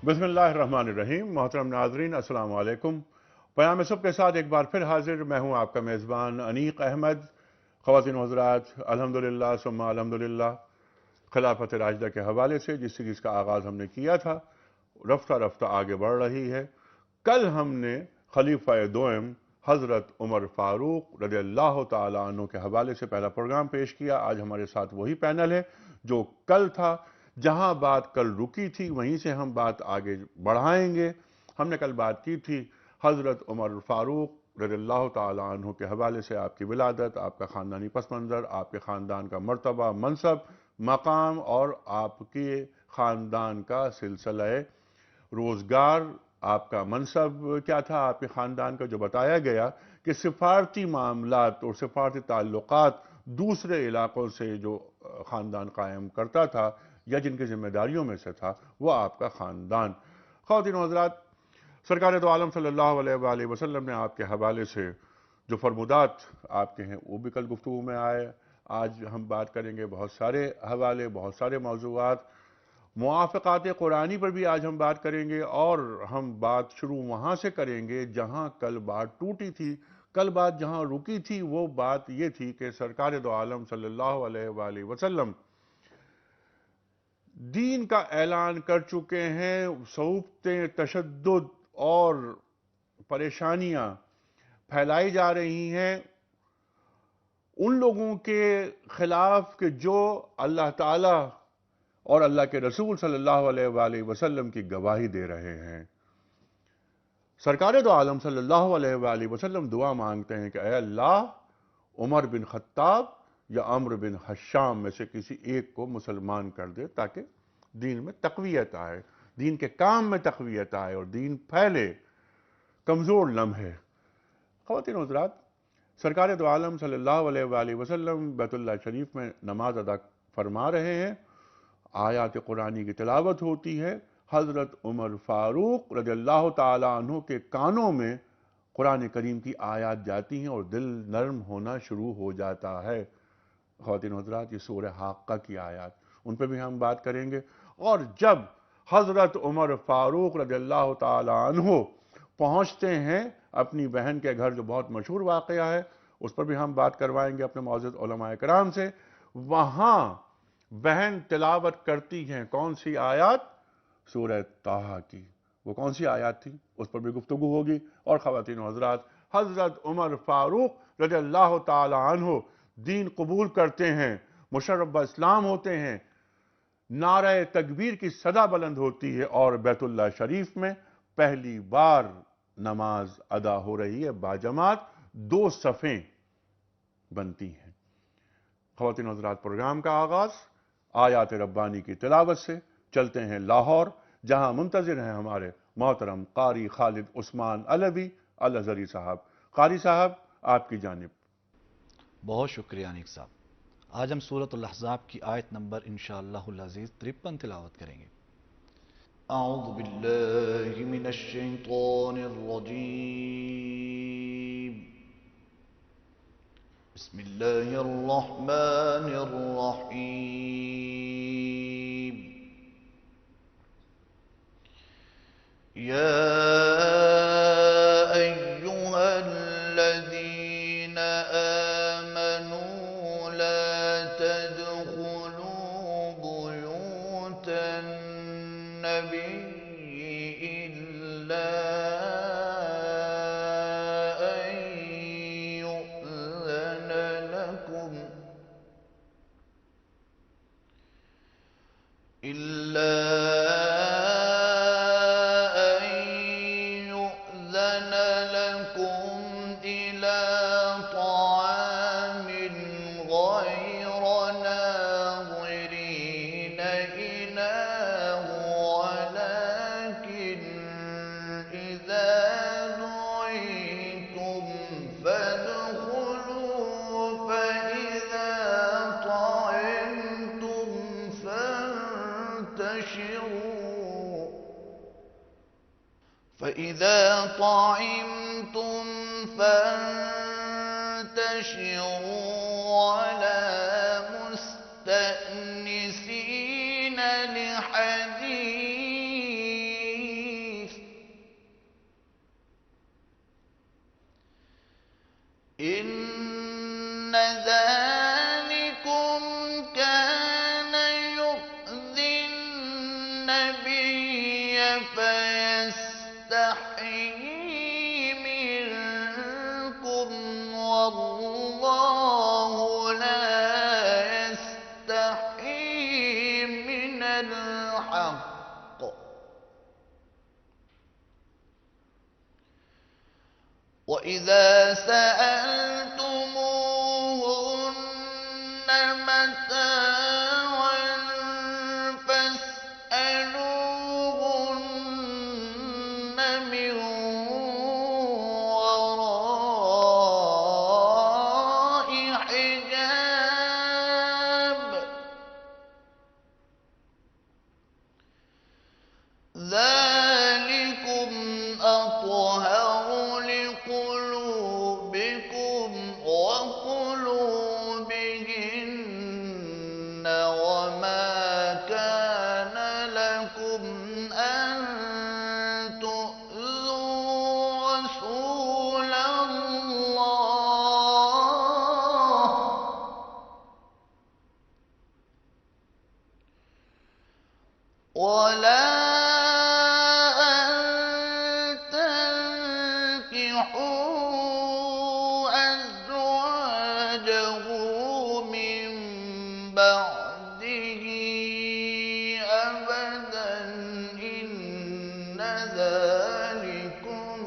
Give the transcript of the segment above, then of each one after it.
بسم اللہ الرحمن الرحیم۔ محترم ناظرین السلام علیکم۔ پیام صبح کے ساتھ ایک بار پھر حاضر میں ہوں آپ کا میزبان انیق احمد۔ خواتین و حضرات، الحمدللہ ثم الحمدللہ، خلافت راشدہ کے حوالے سے جس سیریز کا آغاز ہم نے کیا تھا رفتہ رفتہ آگے بڑھ رہی ہے۔ کل ہم نے خلیفہ دوم حضرت عمر فاروق رضی اللہ تعالیٰ عنہ کے حوالے سے پہلا پروگرام پیش کیا۔ آج ہمارے ساتھ وہی پینل ہے جو کل تھا۔ جہاں بات کل رکی تھی وہیں سے ہم بات آگے بڑھائیں گے۔ ہم نے کل بات کی تھی حضرت عمر فاروق رضی اللہ تعالیٰ عنہ کے حوالے سے، آپ کی ولادت، آپ کا خاندانی پس منظر، آپ کے خاندان کا مرتبہ، منصب، مقام اور آپ کے خاندان کا سلسلہ روزگار، آپ کا منصب کیا تھا آپ کے خاندان کا، جو بتایا گیا کہ سفارتی معاملات اور سفارتی تعلقات دوسرے علاقوں سے جو خاندان قائم کرتا تھا یا جن کی ذمہ داریوں میں سے تھا وہ آپ کا خاندان۔ خواتین و حضرات، سرکار دو عالم صلی اللہ علیہ وآلہ وسلم نے آپ کے حوالے سے جو فرمودات آپ کے ہیں وہ بھی کل گفتگو میں آئے۔ آج ہم بات کریں گے بہت سارے حوالے، بہت سارے موضوعات، موافقات قرآنی پر بھی آج ہم بات کریں گے، اور ہم بات شروع وہاں سے کریں گے جہاں کل بات ٹوٹی تھی۔ کل بات جہاں رکی تھی وہ بات یہ تھی کہ سرکار دو عالم صلی اللہ علیہ وآلہ وسلم دین کا اعلان کر چکے ہیں۔ صعوبتیں، تشدد اور پریشانیاں پھیلائی جا رہی ہیں ان لوگوں کے خلاف کہ جو اللہ تعالیٰ اور اللہ کے رسول صلی اللہ علیہ وآلہ وسلم کی گواہی دے رہے ہیں۔ سرکار دو عالم صلی اللہ علیہ وآلہ وسلم دعا مانگتے ہیں کہ اے اللہ، عمر بن خطاب یا عمرو بن حشام میں سے کسی ایک کو مسلمان کر دے تاکہ دین میں تقویت آئے، دین کے کام میں تقویت آئے اور دین پھیلے، کمزور لمحے۔ خواتین و حضرات، سرکار دو عالم صلی اللہ علیہ وآلہ وسلم بیت اللہ شریف میں نماز ادا فرما رہے ہیں، آیات قرآنی کی تلاوت ہوتی ہے، حضرت عمر فاروق رضی اللہ تعالیٰ عنہ کے کانوں میں قرآن کریم کی آیات جاتی ہیں اور دل نرم ہونا شروع ہو جاتا ہے۔ خواتین و حضرات، یہ سورہ حاقہ کی آیات، ان پہ بھی ہم بات کریں گے۔ اور جب حضرت عمر فاروق رضی اللہ تعالیٰ عنہ پہنچتے ہیں اپنی بہن کے گھر، جو بہت مشہور واقعہ ہے، اس پر بھی ہم بات کروائیں گے اپنے معزز علماء کرام سے۔ وہاں بہن تلاوت کرتی ہیں کون سی آیات؟ سورہ طٰہٰ کی۔ وہ کون سی آیات تھی اس پر بھی گفتگو ہوگی۔ اور خواتین و حضرات، حضرت عمر فاروق رضی اللہ تعالی عنہ دین قبول کرتے ہیں، مشرف اسلام ہوتے ہیں، نعرہ تکبیر کی صدا بلند ہوتی ہے اور بیت اللہ شریف میں پہلی بار نماز ادا ہو رہی ہے باجماعت، دو صفیں بنتی ہیں۔ خواتین و حضرات، پروگرام کا آغاز آیات ربانی کی تلاوت سے۔ چلتے ہیں لاہور، جہاں منتظر ہیں ہمارے محترم قاری خالد عثمان علوی الازہری صاحب۔ قاری صاحب، آپ کی جانب۔ بہت شکریہ انیق صاحب۔ آج ہم سورۃ الاحزاب کی آیت نمبر انشاءاللہ العزیز 53 تلاوت کریں گے۔ اعوذ باللہ من الشیطان الرجیم، بسم اللہ الرحمن الرحیم۔ یا ایہا الذین آمنوا لا تدخلوا بیوت النبی الا ان یؤذن لکم إلى طعام غير ناظرين إناه ولكن إذا دعيتم فادخلوا فإذا طعمتم فانتشروا ولا مستأنسين لحديث وَإِذَا سَأَلْتُمُوهُنَّ مَتَاعًا فَاسْأَلُوهُنَّ مِنْ وَرَاءِ حِجَابٍ ذَلِكُمْ أَطْهَرُ لِقُلُوبِكُمْ وَقُلُوبِهِنَّ وَمَا كَانَ لَكُمْ أَن تُؤْذُوا رَسُولَ اللَّهِ وَلَا أَن تَنكِحُوا أَزْوَاجَهُ مِن بَعْدِهِ أَبَدًا إِنَّ ذَلِكُمْ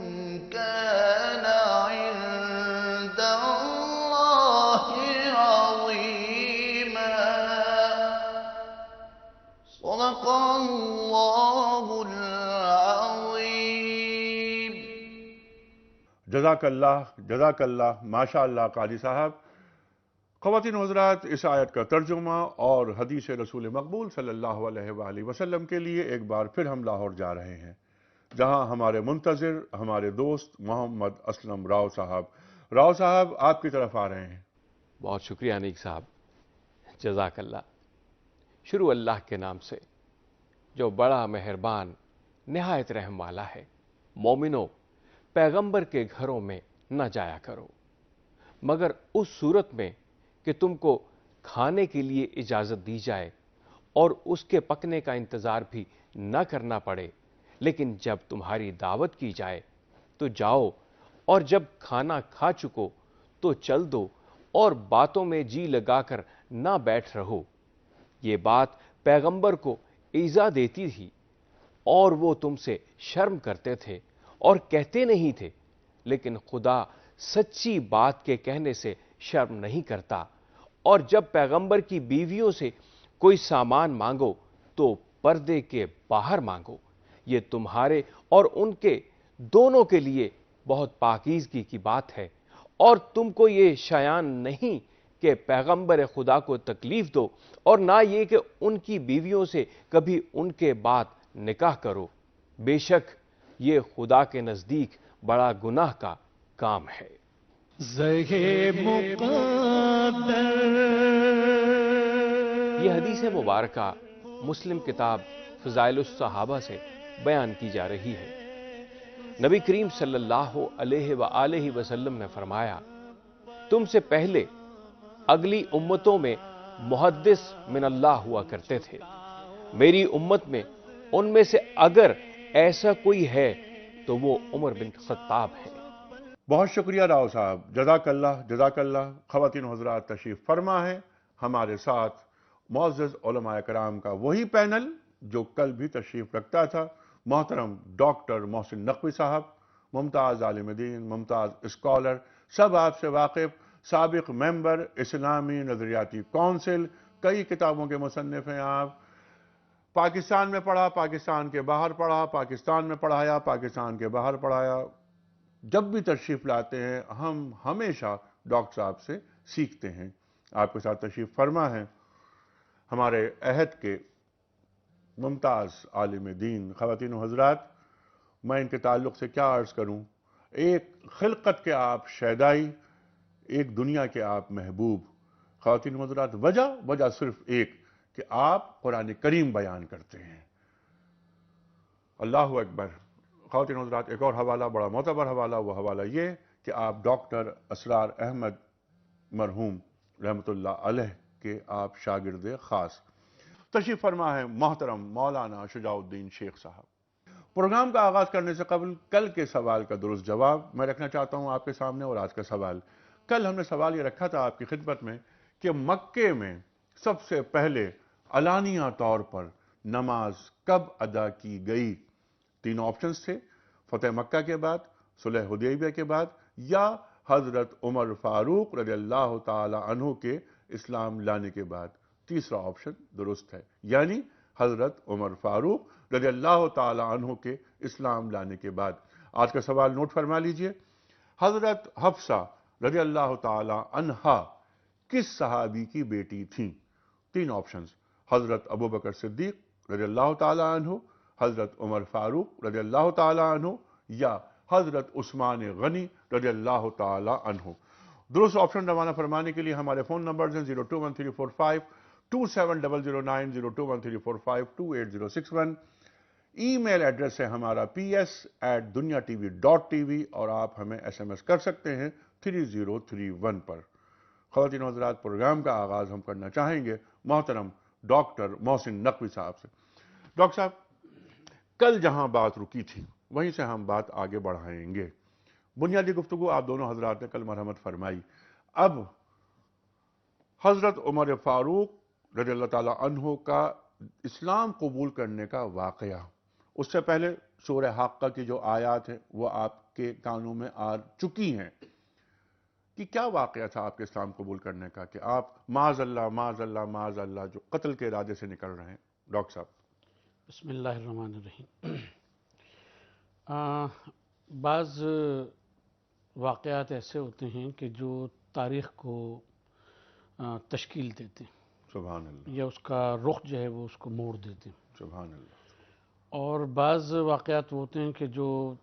كَانَ عِندَ اللَّهِ عَظِيمًا صدق اللہ العظیم جزاک اللہ ماشاء اللہ قاری صاحب۔ خواتین و حضرات، اس آیت کا ترجمہ اور حدیث رسول مقبول صلی اللہ علیہ وآلہ وسلم کے لیے ایک بار پھر ہم لاہور جا رہے ہیں، جہاں ہمارے منتظر ہمارے دوست محمد اسلم راؤ صاحب آپ کی طرف آ رہے ہیں۔ بہت شکریہ انیک صاحب، جزاک اللہ۔ شروع اللہ کے نام سے جو بڑا مہربان نہایت رحم والا ہے۔ مومنو، پیغمبر کے گھروں میں نہ جایا کرو مگر اس صورت میں کہ تم کو کھانے کے لیے اجازت دی جائے اور اس کے پکنے کا انتظار بھی نہ کرنا پڑے، لیکن جب تمہاری دعوت کی جائے تو جاؤ، اور جب کھانا کھا چکو تو چل دو اور باتوں میں جی لگا کر نہ بیٹھ رہو۔ یہ بات پیغمبر کو ایذا دیتی تھی اور وہ تم سے شرم کرتے تھے اور کہتے نہیں تھے، لیکن خدا سچی بات کے کہنے سے شرم نہیں کرتا۔ اور جب پیغمبر کی بیویوں سے کوئی سامان مانگو تو پردے کے باہر مانگو، یہ تمہارے اور ان کے دونوں کے لیے بہت پاکیزگی کی بات ہے، اور تم کو یہ شایان نہیں کہ پیغمبر خدا کو تکلیف دو، اور نہ یہ کہ ان کی بیویوں سے کبھی ان کے بعد نکاح کرو، بے شک یہ خدا کے نزدیک بڑا گناہ کا کام ہے۔ یہ حدیث مبارکہ مسلم کتاب فضائل الصحابہ سے بیان کی جا رہی ہے۔ نبی کریم صلی اللہ علیہ وآلہ وسلم نے فرمایا، تم سے پہلے اگلی امتوں میں محدث من اللہ ہوا کرتے تھے، میری امت میں ان میں سے اگر ایسا کوئی ہے تو وہ عمر بن خطاب ہے۔ بہت شکریہ راؤ صاحب، جزاک اللہ۔ خواتین و حضرات، تشریف فرما ہے ہمارے ساتھ معزز علماء کرام کا وہی پینل جو کل بھی تشریف رکھتا تھا، محترم ڈاکٹر محسن نقوی صاحب، ممتاز عالم دین، ممتاز اسکالر، سب آپ سے واقف، سابق ممبر اسلامی نظریاتی کونسل، کئی کتابوں کے مصنف ہیں آپ۔ پاکستان میں پڑھا، پاکستان کے باہر پڑھا، پاکستان میں پڑھایا، پاکستان کے باہر پڑھایا۔ جب بھی تشریف لاتے ہیں ہم ہمیشہ ڈاکٹر صاحب سے سیکھتے ہیں۔ آپ کے ساتھ تشریف فرما ہے ہمارے عہد کے ممتاز عالم دین۔ خواتین و حضرات، میں ان کے تعلق سے کیا عرض کروں، ایک خلقت کے آپ شیدائی، ایک دنیا کے آپ محبوب۔ خواتین و حضرات، وجہ صرف ایک کہ آپ قرآن کریم بیان کرتے ہیں۔ اللہ اکبر۔ خواتین و حضرات، ایک اور حوالہ، بڑا معتبر حوالہ، وہ حوالہ یہ کہ آپ ڈاکٹر اسرار احمد مرحوم رحمۃ اللہ علیہ کے آپ شاگرد خاص۔ تشریف فرما ہے محترم مولانا شجاع الدین شیخ صاحب۔ پروگرام کا آغاز کرنے سے قبل کل کے سوال کا درست جواب میں رکھنا چاہتا ہوں آپ کے سامنے، اور آج کا سوال، کل ہم نے سوال یہ رکھا تھا آپ کی خدمت میں کہ مکے میں سب سے پہلے علانیہ طور پر نماز کب ادا کی گئی؟ 3 آپشنز تھے، فتح مکہ کے بعد، صلح حدیبیہ کے بعد، یا حضرت عمر فاروق رضی اللہ تعالی عنہ کے اسلام لانے کے بعد؟ تیسرا آپشن درست ہے، یعنی حضرت عمر فاروق رضی اللہ تعالی عنہ کے اسلام لانے کے بعد۔ آج کا سوال نوٹ فرما لیجئے، حضرت حفصہ رضی اللہ تعالی عنہا کس صحابی کی بیٹی تھیں؟ تین آپشنز، حضرت ابوبکر صدیق رضی اللہ تعالی عنہ، حضرت عمر فاروق رضی اللہ تعالی عنہ، یا حضرت عثمان غنی رضی اللہ تعالی عنہ۔ درست آپشن روانہ فرمانے کے لیے ہمارے فون نمبرز ہیں 021345270090، 021345286061۔ ای میل ایڈریس ہے ہمارا ps@dunyatv.tv، اور آپ ہمیں SMS کر سکتے ہیں 3031 پر۔ خواتین و حضرات، پروگرام کا آغاز ہم کرنا چاہیں گے محترم ڈاکٹر محسن نقوی صاحب سے۔ ڈاکٹر صاحب، کل جہاں بات رکی تھی وہیں سے ہم بات آگے بڑھائیں گے۔ بنیادی گفتگو آپ دونوں حضرات نے کل مرحمت فرمائی۔ اب حضرت عمر فاروق رضی اللہ تعالی عنہ کا اسلام قبول کرنے کا واقعہ، اس سے پہلے سورہ حاقہ کی جو آیات ہیں وہ آپ کے کانوں میں آ چکی ہیں کہ کیا واقعہ تھا آپ کے اسلام قبول کرنے کا کہ آپ معاذ اللہ معاذ اللہ معاذ اللہ جو قتل کے ارادے سے نکل رہے ہیں؟ ڈاکٹر صاحب بسم اللہ الرحمن الرحیم۔ بعض واقعات ایسے ہوتے ہیں کہ جو تاریخ کو تشکیل دیتے ہیں، سبحان اللہ، یا اس کا رخ جو ہے وہ اس کو موڑ دیتے ہیں، سبحان اللہ، اور بعض واقعات ہوتے ہیں کہ جو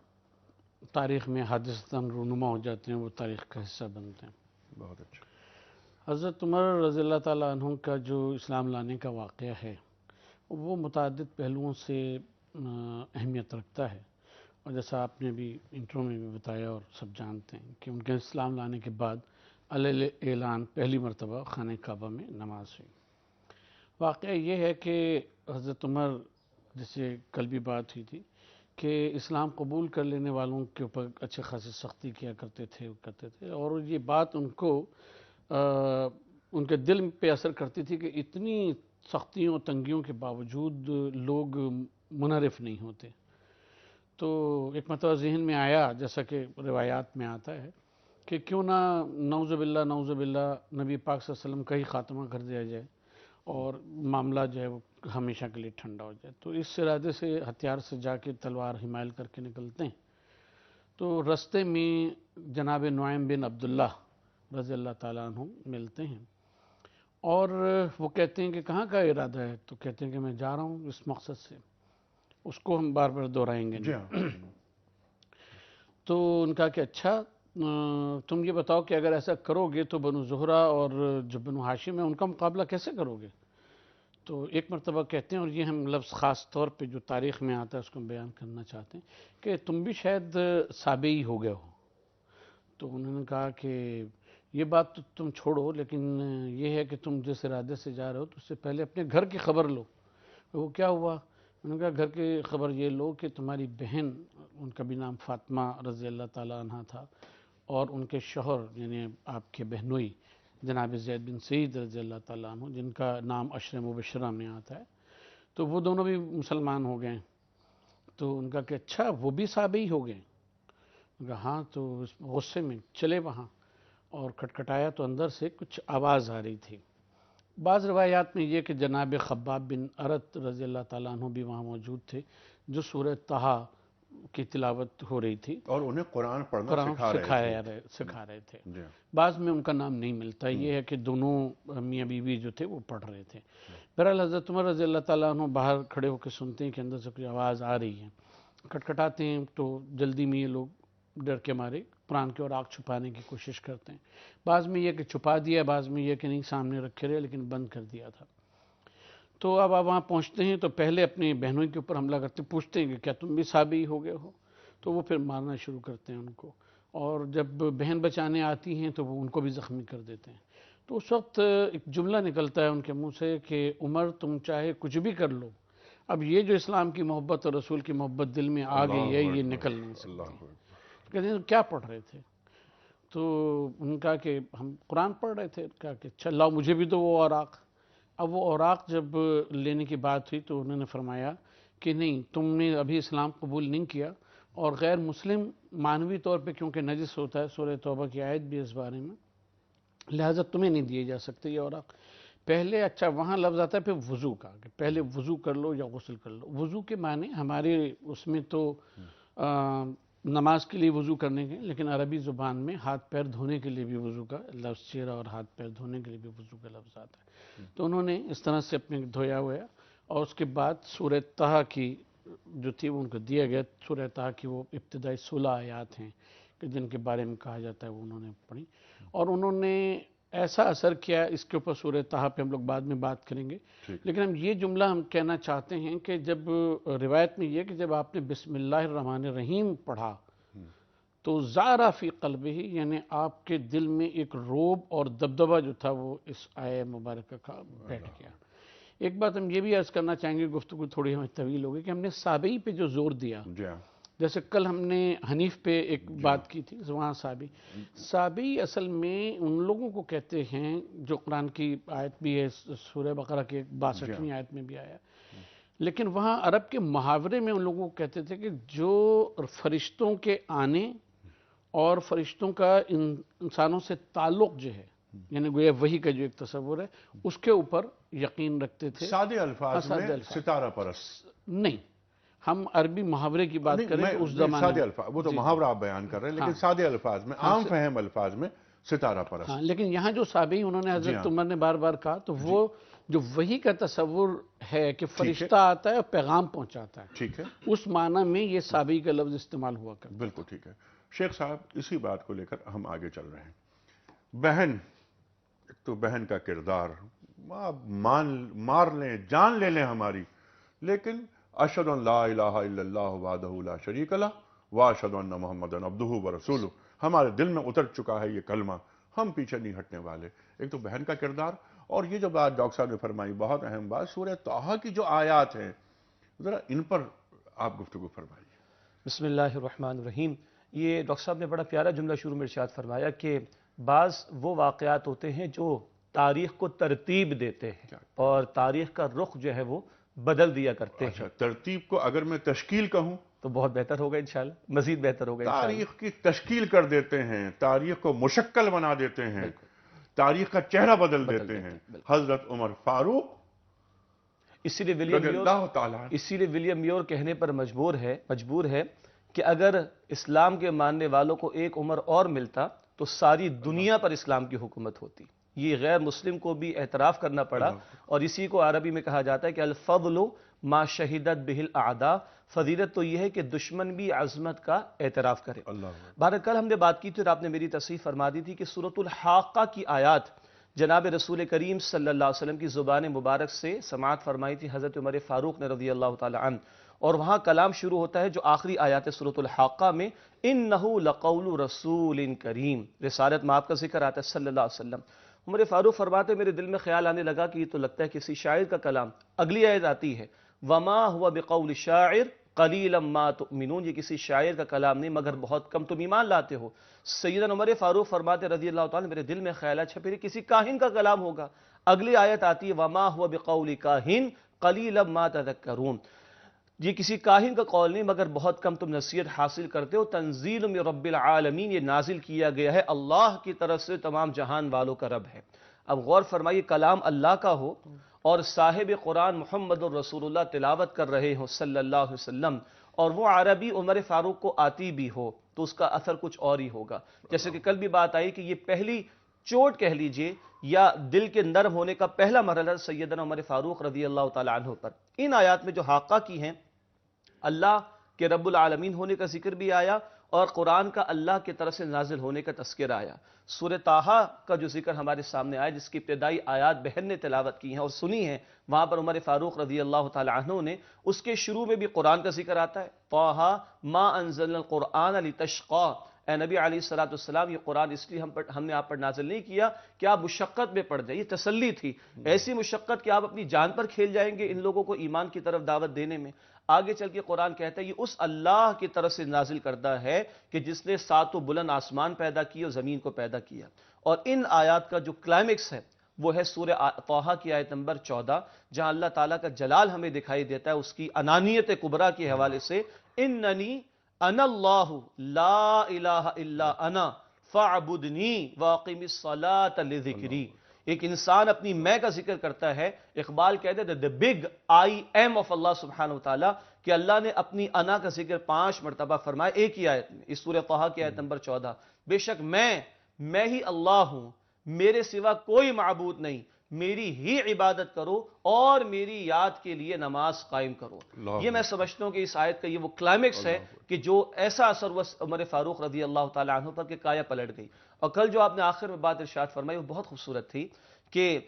تاریخ میں حادثتاً رونما ہو جاتے ہیں، وہ تاریخ کا حصہ بنتے ہیں۔ بہت اچھا۔ حضرت عمر رضی اللہ تعالیٰ عنہ کا جو اسلام لانے کا واقعہ ہے وہ متعدد پہلوؤں سے اہمیت رکھتا ہے، اور جیسا آپ نے بھی انٹرو میں بھی بتایا اور سب جانتے ہیں کہ ان کے اسلام لانے کے بعد علیہ اعلان پہلی مرتبہ خانہ کعبہ میں نماز ہوئی۔ واقعہ یہ ہے کہ حضرت عمر، جیسے کل بھی بات ہوئی تھی، کہ اسلام قبول کر لینے والوں کے اوپر اچھے خاصی سختی کیا کرتے تھے اور یہ بات ان کو ان کے دل پہ اثر کرتی تھی کہ اتنی سختیوں و تنگیوں کے باوجود لوگ منحرف نہیں ہوتے۔ تو ایک مرتبہ ذہن میں آیا، جیسا کہ روایات میں آتا ہے، کہ کیوں نہ نعوذ باللہ نبی پاک صلی اللہ علیہ وسلم کا ہی خاتمہ کر دیا جائے اور معاملہ جو ہے وہ ہمیشہ کے لیے ٹھنڈا ہو جائے۔ تو اس ارادے سے ہتھیار سے جا کے تلوار حمائل کر کے نکلتے ہیں۔ تو رستے میں جناب نعیم بن عبداللہ رضی اللہ تعالیٰ عنہ ملتے ہیں، اور وہ کہتے ہیں کہ کہاں کا ارادہ ہے؟ تو کہتے ہیں کہ میں جا رہا ہوں اس مقصد سے، اس کو ہم بار بار دہرائیں گے نہیں۔ تو ان کا کہ اچھا تم یہ بتاؤ کہ اگر ایسا کرو گے تو بنو زہرہ اور جو بنو ہاشم ہے ان کا مقابلہ کیسے کرو گے؟ تو ایک مرتبہ کہتے ہیں، اور یہ ہم لفظ خاص طور پہ جو تاریخ میں آتا ہے اس کو بیان کرنا چاہتے ہیں، کہ تم بھی شاید سابئی ہو گئے ہو۔ تو انہوں نے کہا کہ یہ بات تو تم چھوڑو، لیکن یہ ہے کہ تم جس ارادے سے جا رہے ہو تو اس سے پہلے اپنے گھر کی خبر لو۔ وہ کیا ہوا؟ انہوں نے کہا گھر کی خبر یہ لو کہ تمہاری بہن، ان کا بھی نام فاطمہ رضی اللہ تعالیٰ عنہ تھا، اور ان کے شوہر یعنی آپ کے بہنوئی جناب زید بن سعید رضی اللہ تعالیٰ عنہ، جن کا نام عشر مبشرہ میں آتا ہے، تو وہ دونوں بھی مسلمان ہو گئے۔ تو ان کا کہ اچھا وہ بھی صحابی ہو گئے؟ کہا ہاں۔ تو غصے میں چلے وہاں اور کھٹکھٹایا تو اندر سے کچھ آواز آ رہی تھی۔ بعض روایات میں یہ کہ جناب خباب بن ارت رضی اللہ تعالیٰ عنہ بھی وہاں موجود تھے، جو سورہ طٰہٰ کی تلاوت ہو رہی تھی اور انہیں قرآن پڑھنا سکھا رہے تھے۔ بعض میں ان کا نام نہیں ملتا، یہ ہے کہ دونوں میاں بیوی جو تھے وہ پڑھ رہے تھے۔ بہرحال حضرت عمر رضی اللہ تعالیٰ عنہ باہر کھڑے ہو کے سنتے ہیں کہ اندر سے کوئی آواز آ رہی ہے، کھٹکھٹاتے ہیں تو جلدی میں یہ لوگ ڈر کے مارے قرآن کی اور آنکھ چھپانے کی کوشش کرتے ہیں۔ بعض میں یہ کہ چھپا دیا، بعض میں یہ کہ نہیں سامنے رکھے رہے لیکن بند کر دیا تھا۔ تو اب آپ وہاں پہنچتے ہیں تو پہلے اپنے بہنوں کے اوپر حملہ کرتے، پوچھتے ہیں کہ کیا تم بھی صحابی ہو گئے ہو؟ تو وہ پھر مارنا شروع کرتے ہیں ان کو، اور جب بہن بچانے آتی ہیں تو وہ ان کو بھی زخمی کر دیتے ہیں۔ تو اس وقت ایک جملہ نکلتا ہے ان کے منہ سے کہ عمر تم چاہے کچھ بھی کر لو، اب یہ جو اسلام کی محبت اور رسول کی محبت دل میں آ گئی ہے یہ نکل نہیں سکتی۔ کہتے ہیں کیا پڑھ رہے تھے؟ تو ان کا کہ ہم قرآن پڑھ رہے تھے۔ کہا کہ اچھا لاؤ مجھے بھی دو وہ اوراق۔ اب وہ اوراق جب لینے کی بات ہوئی تو انہوں نے فرمایا کہ نہیں، تم نے ابھی اسلام قبول نہیں کیا، اور غیر مسلم معنوی طور پہ کیونکہ نجس ہوتا ہے، سورہ توبہ کی آیت بھی اس بارے میں، لہٰذا تمہیں نہیں دیے جا سکتے یہ اوراق۔ پہلے اچھا وہاں لفظ آتا ہے پھر وضو کا، کہ پہلے وضو کر لو یا غسل کر لو۔ وضو کے معنی ہمارے اس میں تو نماز کے لیے وضو کرنے کے، لیکن عربی زبان میں ہاتھ پیر دھونے کے لیے بھی وضو کا لفظ، چہرہ اور ہاتھ پیر دھونے کے لیے بھی وضو کا لفظ آتا ہے۔ تو انہوں نے اس طرح سے اپنے دھویا ہوا، اور اس کے بعد سورہ طہ کی جو تھی وہ ان کو دیا گیا، سورہ طہ کی وہ ابتدائی 16 آیات ہیں کہ جن کے بارے میں کہا جاتا ہے وہ انہوں نے پڑھی، اور انہوں نے ایسا اثر کیا اس کے اوپر، سورہ طہ پہ ہم لوگ بعد میں بات کریں گے، لیکن ہم یہ جملہ ہم کہنا چاہتے ہیں کہ جب روایت میں یہ کہ جب آپ نے بسم اللہ الرحمن الرحیم پڑھا تو زارا فی قلبہ، یعنی آپ کے دل میں ایک روب اور دبدبہ جو تھا وہ اس آیہ مبارکہ کا بیٹھ گیا۔ ایک بات ہم یہ بھی عرض کرنا چاہیں گے، گفتگو تھوڑی ہمیں طویل ہوگی، کہ ہم نے سابعی پہ جو زور دیا، جیسے کل ہم نے حنیف پہ ایک بات کی تھی، وہاں سابعی اصل میں ان لوگوں کو کہتے ہیں جو قرآن کی آیت بھی ہے، سورہ بقرہ کے 62ویں آیت میں بھی آیا، لیکن وہاں عرب کے محاورے میں ان لوگوں کو کہتے تھے کہ جو فرشتوں کے آنے اور فرشتوں کا انسانوں سے تعلق جو ہے، یعنی گویا وحی کا جو ایک تصور ہے، اس کے اوپر یقین رکھتے تھے۔ سادے الفاظ میں ستارہ پرست نہیں، ہم عربی محاورے کی بات کریں تو اس زمانے سادے الفاظ، وہ تو محاورہ آپ بیان کر رہے ہیں، لیکن سادے الفاظ میں، عام فہم الفاظ میں ستارہ پرست۔ ہاں، لیکن یہاں جو سابعی انہوں نے حضرت عمر نے بار بار کہا، تو وہ جو وحی کا تصور ہے کہ فرشتہ آتا ہے اور پیغام پہنچاتا ہے، ٹھیک ہے، اس معنی میں یہ سابعی کا لفظ استعمال ہوا کرتا ہے۔ بالکل ٹھیک ہے شیخ صاحب، اسی بات کو لے کر ہم آگے چل رہے ہیں۔ بہن، ایک تو بہن کا کردار مار لیں، جان لے لیں ہماری، لیکن اشہد ان لا الہ الا اللہ وحدہ لا شریک لہ واشہد ان محمدًا عبدہ ورسولہ، ہمارے دل میں اتر چکا ہے یہ کلمہ، ہم پیچھے نہیں ہٹنے والے۔ ایک تو بہن کا کردار، اور یہ جو بات ڈاکٹر صاحب نے فرمائی، بہت اہم بات، سورہ طہ کی جو آیات ہیں ذرا ان پر آپ گفتگو فرمائیے۔ بسم اللہ الرحمن الرحیم۔ یہ ڈاکٹر صاحب نے بڑا پیارا جملہ شروع میں ارشاد فرمایا کہ بعض وہ واقعات ہوتے ہیں جو تاریخ کو ترتیب دیتے ہیں اور تاریخ کا رخ جو ہے وہ بدل دیا کرتے ہیں۔ ترتیب کو اگر میں تشکیل کہوں تو بہت بہتر ہوگا انشاءاللہ، مزید بہتر ہوگا انشاءاللہ۔ تاریخ کی تشکیل کر دیتے ہیں، تاریخ کو مشکل بنا دیتے ہیں، تاریخ کا چہرہ بدل دیتے ہیں۔ حضرت عمر فاروق اسی لیے ولیم میور کہنے پر مجبور ہے کہ اگر اسلام کے ماننے والوں کو ایک عمر اور ملتا تو ساری دنیا پر اسلام کی حکومت ہوتی۔ یہ غیر مسلم کو بھی اعتراف کرنا پڑا، اور اسی کو عربی میں کہا جاتا ہے کہ الفضل ما شہدت بہ الاعداء، فضیلت تو یہ ہے کہ دشمن بھی عظمت کا اعتراف کرے۔ بہرحال کل ہم نے بات کی تھی اور آپ نے میری تصحیح فرما دی تھی کہ سورۃ الحاقہ کی آیات جناب رسول کریم صلی اللہ علیہ وسلم کی زبان مبارک سے سماعت فرمائی تھی حضرت عمر فاروق نے رضی اللہ تعالی عنہ، اور وہاں کلام شروع ہوتا ہے جو آخری آیات سورۃ الحاقہ میں انہ لقول رسول کریم، رسالت مآب کا ذکر آتا ہے صلی اللہ علیہ وسلم۔ عمر فاروق فرماتے میرے دل میں خیال آنے لگا کہ یہ تو لگتا ہے کسی شاعر کا کلام۔ اگلی آیت آتی ہے وما هو بقول شاعر قلیلا ما تؤمنون، یہ کسی شاعر کا کلام نہیں مگر بہت کم تم ایمان لاتے ہو۔ سیدنا عمر فاروق فرماتے رضی اللہ تعالیٰ میرے دل میں خیال اچھا پھر کسی کاہن کا کلام ہوگا۔ اگلی آیت آتی ہے وما هو بقول کاہن قلیلا ما تذکرون، یہ کسی کاہن کا قول نہیں مگر بہت کم تم نصیحت حاصل کرتے ہو۔ تنزیل من رب العالمین، یہ نازل کیا گیا ہے اللہ کی طرف سے، تمام جہان والوں کا رب ہے۔ اب غور فرمائیے، کلام اللہ کا ہو اور صاحب قرآن محمد الرسول اللہ تلاوت کر رہے ہوں صلی اللہ علیہ وسلم، اور وہ عربی عمر فاروق کو آتی بھی ہو تو اس کا اثر کچھ اور ہی ہوگا۔ جیسے کہ کل بھی بات آئی کہ یہ پہلی چوٹ کہہ لیجئے یا دل کے نرم ہونے کا پہلا مرحلہ سیدنا عمر فاروق رضی اللہ تعالیٰ عنہ پر۔ ان آیات میں جو حاقہ کی ہیں، اللہ کے رب العالمین ہونے کا ذکر بھی آیا اور قرآن کا اللہ کی طرف سے نازل ہونے کا تذکر آیا۔ سورہ طٰہٰ کا جو ذکر ہمارے سامنے آیا، جس کی ابتدائی آیات بہن نے تلاوت کی ہیں اور سنی ہیں، وہاں پر عمر فاروق رضی اللہ تعالی عنہ نے اس کے شروع میں بھی قرآن کا ذکر آتا ہے، طٰہٰ ما انزلنا القرآن لتشقیٰ، اے نبی علیہ السلام یہ قرآن اس لیے ہم نے آپ پر نازل نہیں کیا کہ آپ مشقت میں پڑ جائیں، یہ تسلی تھی، ایسی مشقت کہ آپ اپنی جان پر کھیل جائیں گے ان لوگوں کو ایمان کی طرف دعوت دینے میں۔ آگے چل کے قرآن کہتا ہے یہ اس اللہ کی طرف سے نازل کردہ ہے کہ جس نے ساتوں بلند آسمان پیدا کیے اور زمین کو پیدا کیا۔ اور ان آیات کا جو کلائمیکس ہے وہ ہے سورہ طٰہٰ کی آیت نمبر 14، جہاں اللہ تعالیٰ کا جلال ہمیں دکھائی دیتا ہے اس کی انانیت کبریٰ کے حوالے سے، اننی انا اللہ لا الہ الا انا فاعبدنی واقم الصلاۃ لذکری. ایک انسان اپنی میں کا ذکر کرتا ہے. اقبال کہتے ہیں the big I am of اللہ سبحانہ وتعالی, کہ اللہ نے اپنی انا کا ذکر 5 مرتبہ فرمایا ایک ہی آیت میں, اس سورہ طہ کی آیت نمبر 14. بے شک میں ہی اللہ ہوں, میرے سوا کوئی معبود نہیں, میری ہی عبادت کرو اور میری یاد کے لیے نماز قائم کرو. یہ میں سمجھتا ہوں کہ اس آیت کا یہ وہ کلائمیکس ہے کہ جو ایسا اثر ہوا عمر فاروق رضی اللہ تعالیٰ عنہ پر کہ کایا پلٹ گئی. اور کل جو آپ نے آخر میں بات ارشاد فرمائی وہ بہت خوبصورت تھی کہ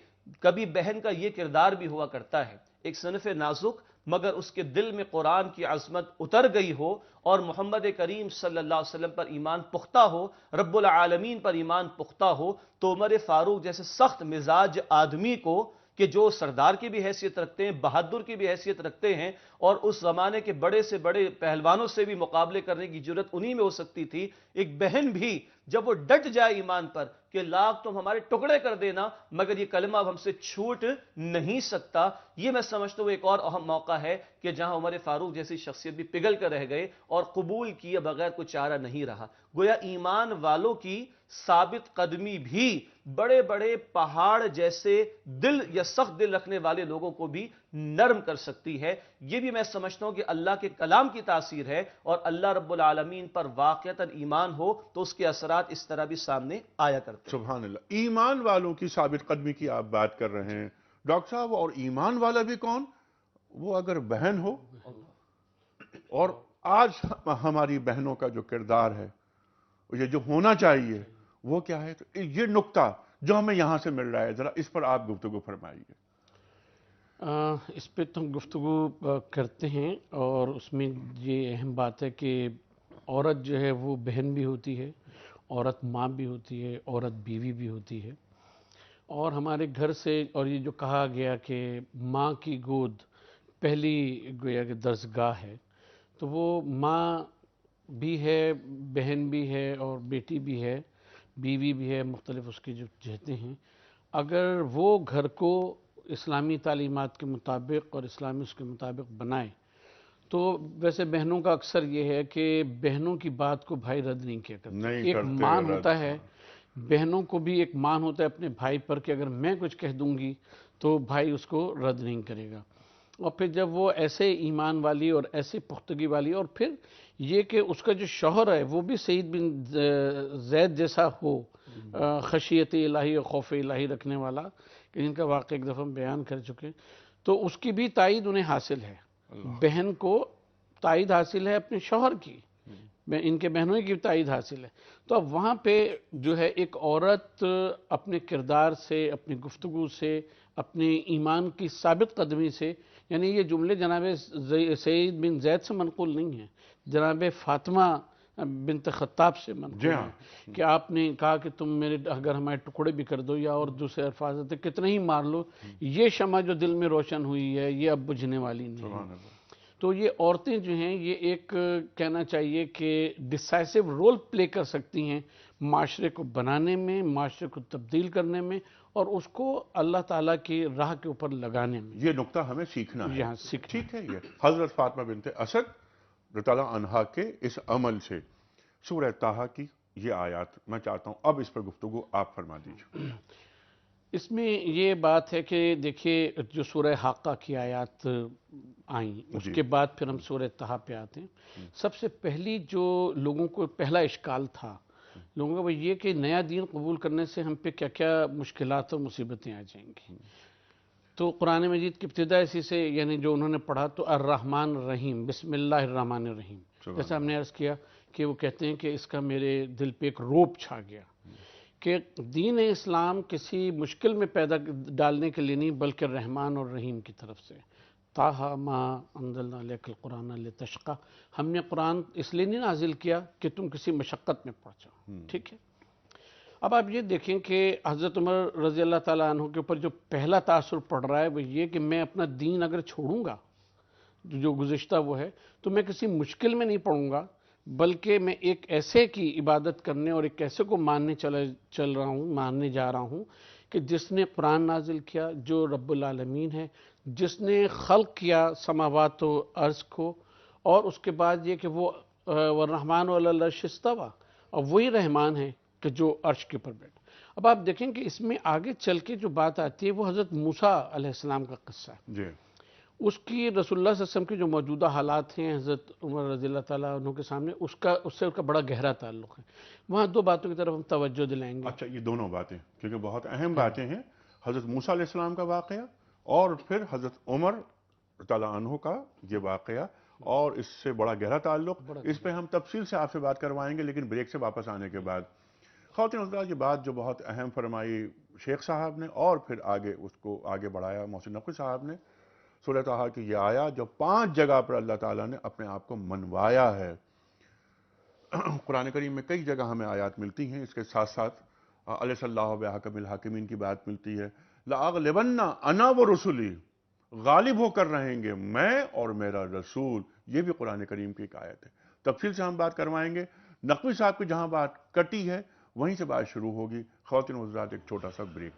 کبھی بہن کا یہ کردار بھی ہوا کرتا ہے, ایک صنف نازک مگر اس کے دل میں قرآن کی عظمت اتر گئی ہو اور محمد کریم صلی اللہ علیہ وسلم پر ایمان پختہ ہو, رب العالمین پر ایمان پختہ ہو, تو عمر فاروق جیسے سخت مزاج آدمی کو کہ جو سردار کی بھی حیثیت رکھتے ہیں, بہادر کی بھی حیثیت رکھتے ہیں, اور اس زمانے کے بڑے سے بڑے پہلوانوں سے بھی مقابلے کرنے کی جرت انہی میں ہو سکتی تھی, ایک بہن بھی جب وہ ڈٹ جائے ایمان پر کہ لاکھ تم ہمارے ٹکڑے کر دینا مگر یہ کلمہ اب ہم سے چھوٹ نہیں سکتا, یہ میں سمجھتا ہوں ایک اور اہم موقع ہے کہ جہاں عمر فاروق جیسی شخصیت بھی پگھل کر رہ گئے اور قبول کیے بغیر کوئی چارہ نہیں رہا. گویا ایمان والوں کی ثابت قدمی بھی بڑے بڑے پہاڑ جیسے دل یا سخت دل رکھنے والے لوگوں کو بھی نرم کر سکتی ہے. یہ بھی میں سمجھتا ہوں کہ اللہ کے کلام کی تاثیر ہے, اور اللہ رب العالمین پر واقعتاً ایمان ہو تو اس کے اثرات اس طرح بھی سامنے آیا کرتے ہیں. سبحان اللہ. ایمان والوں کی ثابت قدمی کی آپ بات کر رہے ہیں ڈاکٹر صاحب, اور ایمان والا بھی کون؟ وہ اگر بہن ہو, اور آج ہماری بہنوں کا جو کردار ہے یہ جو ہونا چاہیے وہ کیا ہے, تو یہ نقطہ جو ہمیں یہاں سے مل رہا ہے ذرا اس پر آپ گفتگو فرمائیے. اس پہ تو ہم گفتگو کرتے ہیں, اور اس میں یہ اہم بات ہے کہ عورت جو ہے وہ بہن بھی ہوتی ہے, عورت ماں بھی ہوتی ہے, عورت بیوی بھی ہوتی ہے. اور ہمارے گھر سے, اور یہ جو کہا گیا کہ ماں کی گود پہلی گویا کہ درسگاہ ہے, تو وہ ماں بھی ہے, بہن بھی ہے, اور بیٹی بھی ہے, بیوی بھی ہے, مختلف اس کی جو جہتیں ہیں. اگر وہ گھر کو اسلامی تعلیمات کے مطابق اور اسلامی اس کے مطابق بنائے, تو ویسے بہنوں کا اکثر یہ ہے کہ بہنوں کی بات کو بھائی رد نہیں کیا کرتے. ایک مان ہوتا ہے, بہنوں کو بھی ایک مان ہوتا ہے اپنے بھائی پر کہ اگر میں کچھ کہہ دوں گی تو بھائی اس کو رد نہیں کرے گا. اور پھر جب وہ ایسے ایمان والی اور ایسے پختگی والی, اور پھر یہ کہ اس کا جو شوہر ہے وہ بھی سعید بن زید جیسا ہو, خشیت الہی اور خوف الہی رکھنے والا, کہ جن کا واقعہ ایک دفعہ بیان کر چکے, تو اس کی بھی تائید انہیں حاصل ہے. بہن کو تائید حاصل ہے اپنے شوہر کی, ان کے بہنوں کی تائید حاصل ہے. تو اب وہاں پہ جو ہے ایک عورت اپنے کردار سے, اپنی گفتگو سے, اپنے ایمان کی ثابت قدمی سے, یعنی یہ جملے جناب سعید بن زید سے منقول نہیں ہیں, جناب فاطمہ بنت خطاب سے منقول ہیں, کہ آپ نے کہا کہ تم میرے اگر ہمارے ٹکڑے بھی کر دو, یا اور دوسرے الفاظ ہوتے کتنے ہی مار لو, یہ شمع جو دل میں روشن ہوئی ہے یہ اب بجھنے والی نہیں ہے. تو یہ عورتیں جو ہیں یہ ایک کہنا چاہیے کہ ڈیسائسو رول پلے کر سکتی ہیں معاشرے کو بنانے میں, معاشرے کو تبدیل کرنے میں, اور اس کو اللہ تعالیٰ کی راہ کے اوپر لگانے میں. یہ نقطہ ہمیں سیکھنا ہے. یہاں ٹھیک ہے. یہ حضرت فاطمہ بنت اسد رضی اللہ عنہا کے اس عمل سے سورہ طہ کی یہ آیات میں چاہتا ہوں اب اس پر گفتگو آپ فرما دیجیے. اس میں یہ بات ہے کہ دیکھیے جو سورہ حاقہ کی آیات آئیں, اس کے بعد پھر ہم سورہ طہ پہ آتے ہیں. سب سے پہلی جو لوگوں کو پہلا اشکال تھا لوگوں کا وہ یہ کہ نیا دین قبول کرنے سے ہم پہ کیا کیا مشکلات اور مصیبتیں آ جائیں گی. تو قرآن مجید کی ابتدا اسی سے, یعنی جو انہوں نے پڑھا تو الرحمن الرحیم, بسم اللہ الرحمن الرحیم, جیسا ہم نے عرض کیا کہ وہ کہتے ہیں کہ اس کا میرے دل پہ ایک روب چھا گیا کہ دین اسلام کسی مشکل میں پیدا ڈالنے کے لیے نہیں بلکہ رحمان اور رحیم کی طرف سے. طٰ ما انزلنا علیک القرآن لتشقی, ہم نے قرآن اس لیے نہیں نازل کیا کہ تم کسی مشقت میں پڑ جاؤ. ٹھیک ہے. اب آپ یہ دیکھیں کہ حضرت عمر رضی اللہ تعالیٰ عنہ کے اوپر جو پہلا تاثر پڑ رہا ہے وہ یہ کہ میں اپنا دین اگر چھوڑوں گا جو گزشتہ وہ ہے تو میں کسی مشکل میں نہیں پڑوں گا, بلکہ میں ایک ایسے کی عبادت کرنے اور ایک ایسے کو ماننے ماننے جا رہا ہوں کہ جس نے قرآن نازل کیا, جو رب العالمین ہے, جس نے خلق کیا سماوات و ارض کو, اور اس کے بعد یہ کہ وہ والرحمن علی العرش استویٰ، اور وہی رحمان ہے کہ جو عرش کے اوپر بیٹھا۔ اب آپ دیکھیں کہ اس میں آگے چل کے جو بات آتی ہے وہ حضرت موسیٰ علیہ السلام کا قصہ ہے۔ جی اس کی رسول اللہ صلی اللہ علیہ وسلم کے جو موجودہ حالات ہیں حضرت عمر رضی اللہ تعالیٰ عنہ کے سامنے، اس سے اس کا بڑا گہرا تعلق ہے۔ وہاں دو باتوں کی طرف ہم توجہ دلائیں گے۔ اچھا، یہ دونوں باتیں کیونکہ بہت اہم باتیں ہیں، حضرت موسیٰ علیہ السلام کا واقعہ اور پھر حضرت عمر تعالیٰ عنہ کا یہ واقعہ، اور اس سے بڑا گہرا تعلق، اس پہ ہم تفصیل سے آپ سے بات کروائیں گے لیکن بریک سے واپس آنے کے بعد۔ خواتین حضرات، یہ بات جو بہت اہم فرمائی شیخ صاحب نے اور پھر آگے اس کو آگے بڑھایا محسن نقوی صاحب نے، سورہ طٰہٰ کی یہ آیا جو 5 جگہ پر اللہ تعالیٰ نے اپنے آپ کو منوایا ہے۔ قرآن کریم میں کئی جگہ ہمیں آیات ملتی ہیں، اس کے ساتھ ساتھ الیس اللہ بأحکم الحاکمین کی بات ملتی ہے، لأغلبن انا ورسلی، غالب ہو کر رہیں گے میں اور میرا رسول، یہ بھی قرآن کریم کی ایک آیت ہے۔ تفصیل سے ہم بات کروائیں گے۔ نقوی صاحب کی جہاں بات کٹی ہے وہیں سے بات شروع ہوگی۔ خواتین و حضرات، ایک چھوٹا سا بریک۔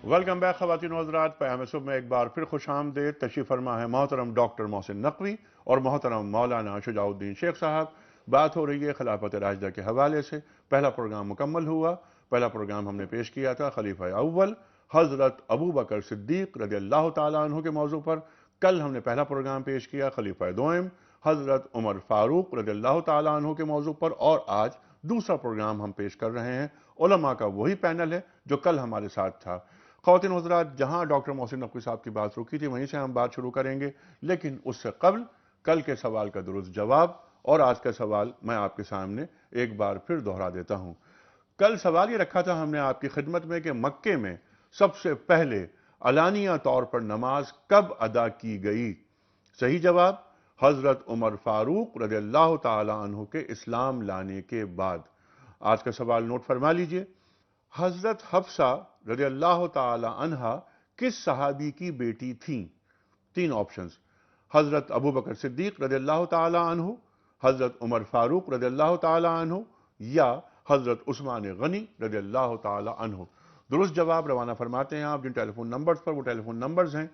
ویلکم بیک خواتین و حضرات، پیام صبح میں ایک بار پھر خوش آمدید۔ تشریف فرما ہے محترم ڈاکٹر محسن نقوی اور محترم مولانا شجاع الدین شیخ صاحب۔ بات ہو رہی ہے خلافت راشدہ کے حوالے سے۔ پہلا پروگرام مکمل ہوا۔ پہلا پروگرام ہم نے پیش کیا تھا خلیفہ اول حضرت ابو بکر صدیق رضی اللہ تعالیٰ عنہ کے موضوع پر۔ کل ہم نے پہلا پروگرام پیش کیا خلیفہ دوم حضرت عمر فاروق رضی اللہ تعالیٰ عنہ کے موضوع پر، اور آج دوسرا پروگرام ہم پیش کر رہے ہیں۔ علماء کا وہی پینل ہے جو کل ہمارے ساتھ تھا۔ خواتین و حضرات، جہاں ڈاکٹر محسن نقوی صاحب کی بات رکی تھی وہیں سے ہم بات شروع کریں گے، لیکن اس سے قبل کل کے سوال کا درست جواب اور آج کا سوال میں آپ کے سامنے ایک بار پھر دہرا دیتا ہوں۔ کل سوال یہ رکھا تھا ہم نے آپ کی خدمت میں کہ مکے میں سب سے پہلے علانیہ طور پر نماز کب ادا کی گئی؟ صحیح جواب حضرت عمر فاروق رضی اللہ تعالی عنہ کے اسلام لانے کے بعد۔ آج کا سوال نوٹ فرما لیجئے۔ حضرت حفصہ رضی اللہ تعالی عنہ کس صحابی کی بیٹی تھیں؟ 3 آپشنز: حضرت ابو بکر صدیق رضی اللہ تعالی عنہ، حضرت عمر فاروق رضی اللہ تعالی عنہ، یا حضرت عثمان غنی رضی اللہ تعالی عنہ۔ درست جواب روانہ فرماتے ہیں آپ جن ٹیلی فون نمبرز پر، وہ ٹیلی فون نمبرز ہیں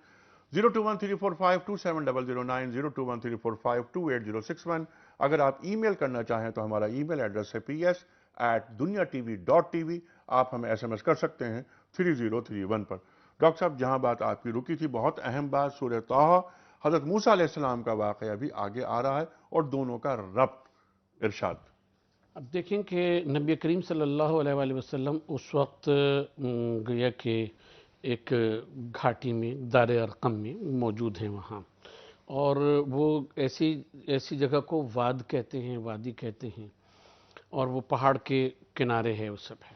021345270009، 021345286061۔ اگر آپ ای میل کرنا چاہیں تو ہمارا ای میل ایڈریس ہے ps@duniatv.tv۔ آپ ہمیں SMS کر سکتے ہیں 3031 پر۔ ڈاکٹر صاحب، جہاں بات آپ کی رکی تھی، بہت اہم بات سورہ طٰہٰ حضرت موسیٰ علیہ السلام کا واقعہ بھی آگے آ رہا ہے اور دونوں کا ربط ارشاد۔ اب دیکھیں کہ نبی کریم صلی اللہ علیہ وآلہ وسلم اس وقت گویا کہ ایک گھاٹی میں دار ارقم میں موجود ہیں وہاں، اور وہ ایسی جگہ کو واد کہتے ہیں، وادی کہتے ہیں، اور وہ پہاڑ کے کنارے ہے، وہ سب ہے۔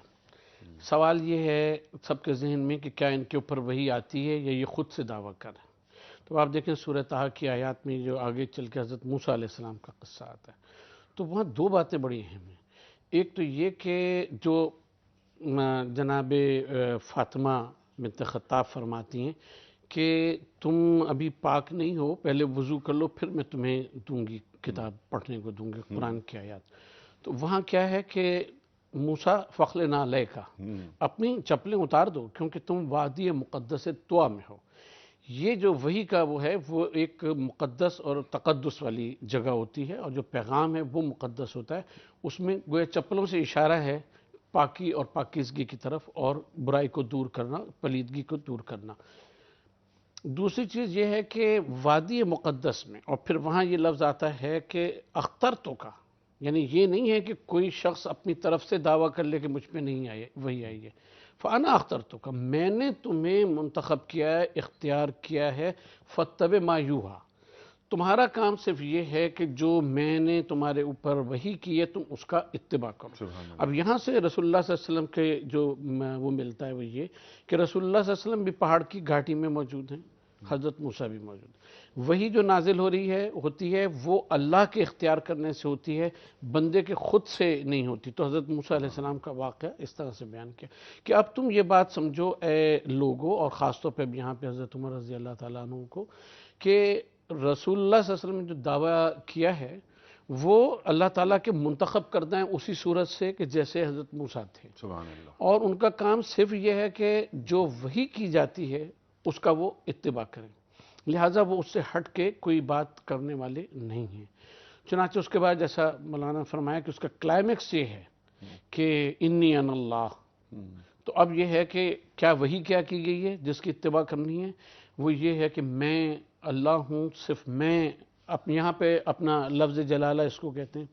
سوال یہ ہے سب کے ذہن میں کہ کیا ان کے اوپر وحی آتی ہے یا یہ خود سے دعویٰ کر ہے؟ تو آپ دیکھیں سورہ طٰہٰ کی آیات میں جو آگے چل کے حضرت موسیٰ علیہ السلام کا قصہ آتا ہے، تو وہاں 2 باتیں بڑی اہم ہیں۔ ایک تو یہ کہ جو جناب فاطمہ بنت خطاب فرماتی ہیں کہ تم ابھی پاک نہیں ہو، پہلے وضو کر لو، پھر میں تمہیں دوں گی کتاب پڑھنے کو دوں گی، قرآن کی آیات۔ تو وہاں کیا ہے کہ موسیٰ فخلنا علیک، اپنی چپلیں اتار دو کیونکہ تم وادی مقدس طویٰ میں ہو۔ یہ جو وحی کا وہ ہے، وہ ایک مقدس اور تقدس والی جگہ ہوتی ہے، اور جو پیغام ہے وہ مقدس ہوتا ہے۔ اس میں گویا چپلوں سے اشارہ ہے پاکی اور پاکیزگی کی طرف، اور برائی کو دور کرنا، پلیدگی کو دور کرنا۔ دوسری چیز یہ ہے کہ وادی مقدس میں، اور پھر وہاں یہ لفظ آتا ہے کہ اخترتو کا، یعنی یہ نہیں ہے کہ کوئی شخص اپنی طرف سے دعویٰ کر لے کہ مجھ پہ نہیں آئے وہی آئی ہے۔ فَأَنَا اخْتَرْتُكَ، میں نے تمہیں منتخب کیا ہے، اختیار کیا ہے، فَاتَّبِعْ مَا یوحیٰ، تمہارا کام صرف یہ ہے کہ جو میں نے تمہارے اوپر وحی کی ہے تم اس کا اتباع کرو۔ اب یہاں سے رسول اللہ صلی اللہ علیہ وسلم کے جو وہ ملتا ہے وہ یہ کہ رسول اللہ صلی اللہ علیہ وسلم بھی پہاڑ کی گھاٹی میں موجود ہیں، حضرت موسیٰ بھی موجود ہیں۔ وہی جو نازل ہوتی ہے وہ اللہ کے اختیار کرنے سے ہوتی ہے، بندے کے خود سے نہیں ہوتی۔ تو حضرت موسیٰ علیہ السلام کا واقعہ اس طرح سے بیان کیا کہ اب تم یہ بات سمجھو اے لوگوں، اور خاص طور پہ یہاں پہ حضرت عمر رضی اللہ تعالیٰ عنہ کو، کہ رسول اللہ صلی اللہ علیہ وسلم نے جو دعویٰ کیا ہے وہ اللہ تعالیٰ کے منتخب کردہ ہیں اسی صورت سے کہ جیسے حضرت موسیٰ تھے، سبحان اللہ. اور ان کا کام صرف یہ ہے کہ جو وحی کی جاتی ہے اس کا وہ اتباع کریں، لہٰذا وہ اس سے ہٹ کے کوئی بات کرنے والے نہیں ہیں. چنانچہ اس کے بعد جیسا مولانا نے فرمایا کہ اس کا کلائمیکس یہ ہے کہ انی انا اللہ. تو اب یہ ہے کہ کیا وحی کیا کی گئی ہے جس کی اتباع کرنی ہے؟ وہ یہ ہے کہ میں اللہ ہوں، صرف میں. یہاں پہ اپنا لفظ جلالہ اس کو کہتے ہیں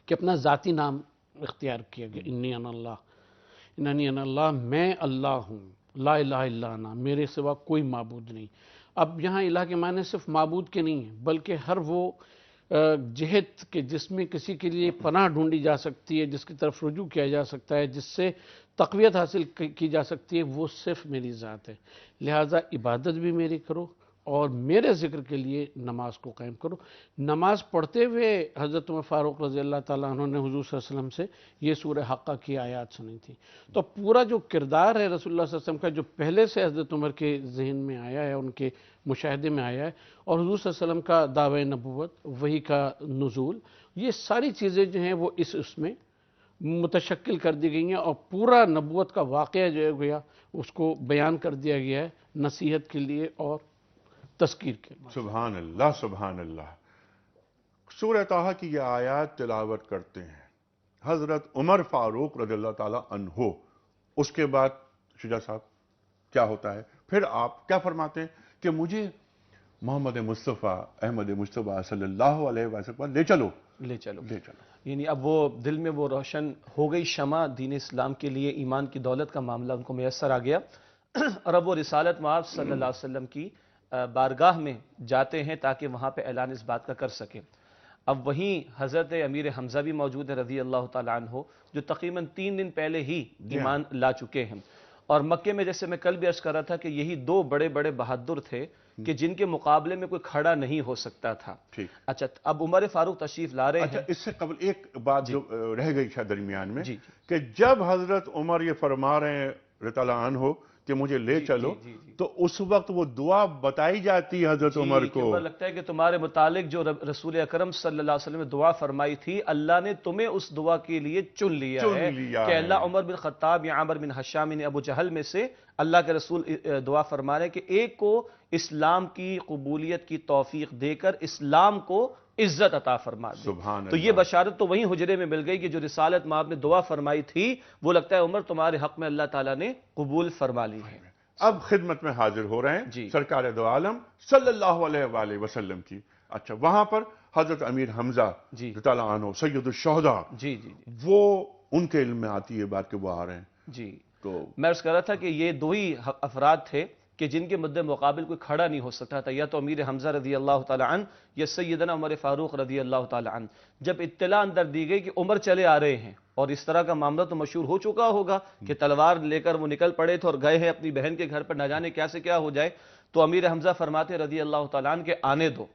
کہ اپنا ذاتی نام اختیار کیا گیا، انی انا اللہ، اننی انا اللہ، میں اللہ ہوں، لا الہ الا انا، میرے سوا کوئی معبود نہیں. اب یہاں الہ کے معنی صرف معبود کے نہیں ہیں، بلکہ ہر وہ جہت کہ جس میں کسی کے لیے پناہ ڈھونڈی جا سکتی ہے، جس کی طرف رجوع کیا جا سکتا ہے، جس سے تقویت حاصل کی جا سکتی ہے، وہ صرف میری ذات ہے. لہٰذا عبادت بھی میری کرو اور میرے ذکر کے لیے نماز کو قائم کرو. نماز پڑھتے ہوئے حضرت عمر فاروق رضی اللہ تعالیٰ عنہ نے حضور صلی اللہ علیہ وسلم سے یہ سورہ حقہ کی آیات سنی تھی. تو پورا جو کردار ہے رسول اللہ صلی اللہ علیہ وسلم کا، جو پہلے سے حضرت عمر کے ذہن میں آیا ہے، ان کے مشاہدے میں آیا ہے، اور حضور صلی اللہ علیہ وسلم کا دعوی نبوت، وحی کا نزول، یہ ساری چیزیں جو ہیں وہ اس میں متشکل کر دی گئی ہیں، اور پورا نبوت کا واقعہ جو ہے گویا اس کو بیان کر دیا گیا ہے نصیحت کے لیے اور تذکیر کے لیے. سبحان اللہ سبحان اللہ. سورہ طٰہٰ کی یہ آیات تلاوت کرتے ہیں حضرت عمر فاروق رضی اللہ تعالیٰ عنہ. اس کے بعد شجاع صاحب کیا ہوتا ہے؟ پھر آپ کیا فرماتے ہیں کہ مجھے محمد مصطفیٰ احمد مصطفیٰ صلی اللہ علیہ وسلم لے چلو. یعنی اب وہ دل میں وہ روشن ہو گئی شمع دین اسلام کے لیے، ایمان کی دولت کا معاملہ ان کو میسر آ گیا، اور اب وہ رسالت مآب صلی اللہ علیہ وسلم کی بارگاہ میں جاتے ہیں تاکہ وہاں پہ اعلان اس بات کا کر سکیں. اب وہیں حضرت امیر حمزہ بھی موجود ہے رضی اللہ تعالیٰ عنہ، جو تقریباً 3 دن پہلے ہی ایمان لا چکے ہیں. اور مکے میں جیسے میں کل بھی عرض کر رہا تھا کہ یہی 2 بڑے بڑے بہادر تھے کہ جن کے مقابلے میں کوئی کھڑا نہیں ہو سکتا تھا. اچھا، اب عمر فاروق تشریف لا رہے ہیں. اس سے قبل ایک بات جو رہ گئی شاید درمیان میں، کہ جب حضرت عمر یہ فرما رہے ہیں رضی اللہ عنہ کہ مجھے لے چلو، تو اس وقت وہ دعا بتائی جاتی ہے حضرت عمر کو. لگتا ہے کہ تمہارے متعلق جو رسول اکرم صلی اللہ علیہ وسلم نے دعا فرمائی تھی، اللہ نے تمہیں اس دعا کے لیے چن لیا ہے کہ اللہ عمر بن خطاب یا عامر بن حشام نے ابو جہل میں سے اللہ کے رسول دعا فرما رہے ہیں کہ ایک کو اسلام کی قبولیت کی توفیق دے کر اسلام کو عزت عطا فرما دے. تو یہ بشارت تو وہیں حجرے میں مل گئی کہ جو رسالت مآب نے دعا فرمائی تھی وہ لگتا ہے عمر تمہارے حق میں اللہ تعالیٰ نے قبول فرما لی ہے. اب خدمت میں حاضر ہو رہے ہیں سرکار دو عالم صلی اللہ علیہ وآلہ وسلم کی. اچھا، وہاں پر حضرت امیر حمزہ رضی اللہ عنہ سید الشہداء، وہ ان کے علم میں آتی ہے بات کہ وہ آ رہے ہیں. تو میں عرض کر رہا تھا کہ یہ 2 ہی افراد تھے کہ جن کے مد مقابل کوئی کھڑا نہیں ہو سکتا تھا، یا تو امیر حمزہ رضی اللہ تعالیٰ عنہ یا سیدنا عمر فاروق رضی اللہ تعالیٰ عنہ. جب اطلاع اندر دی گئی کہ عمر چلے آ رہے ہیں، اور اس طرح کا معاملہ تو مشہور ہو چکا ہوگا کہ تلوار لے کر وہ نکل پڑے تھے اور گئے ہیں اپنی بہن کے گھر پر، نہ جانے کیا سے کیا ہو جائے. تو امیر حمزہ فرماتے رضی اللہ تعالیٰ عنہ کہ آنے دو،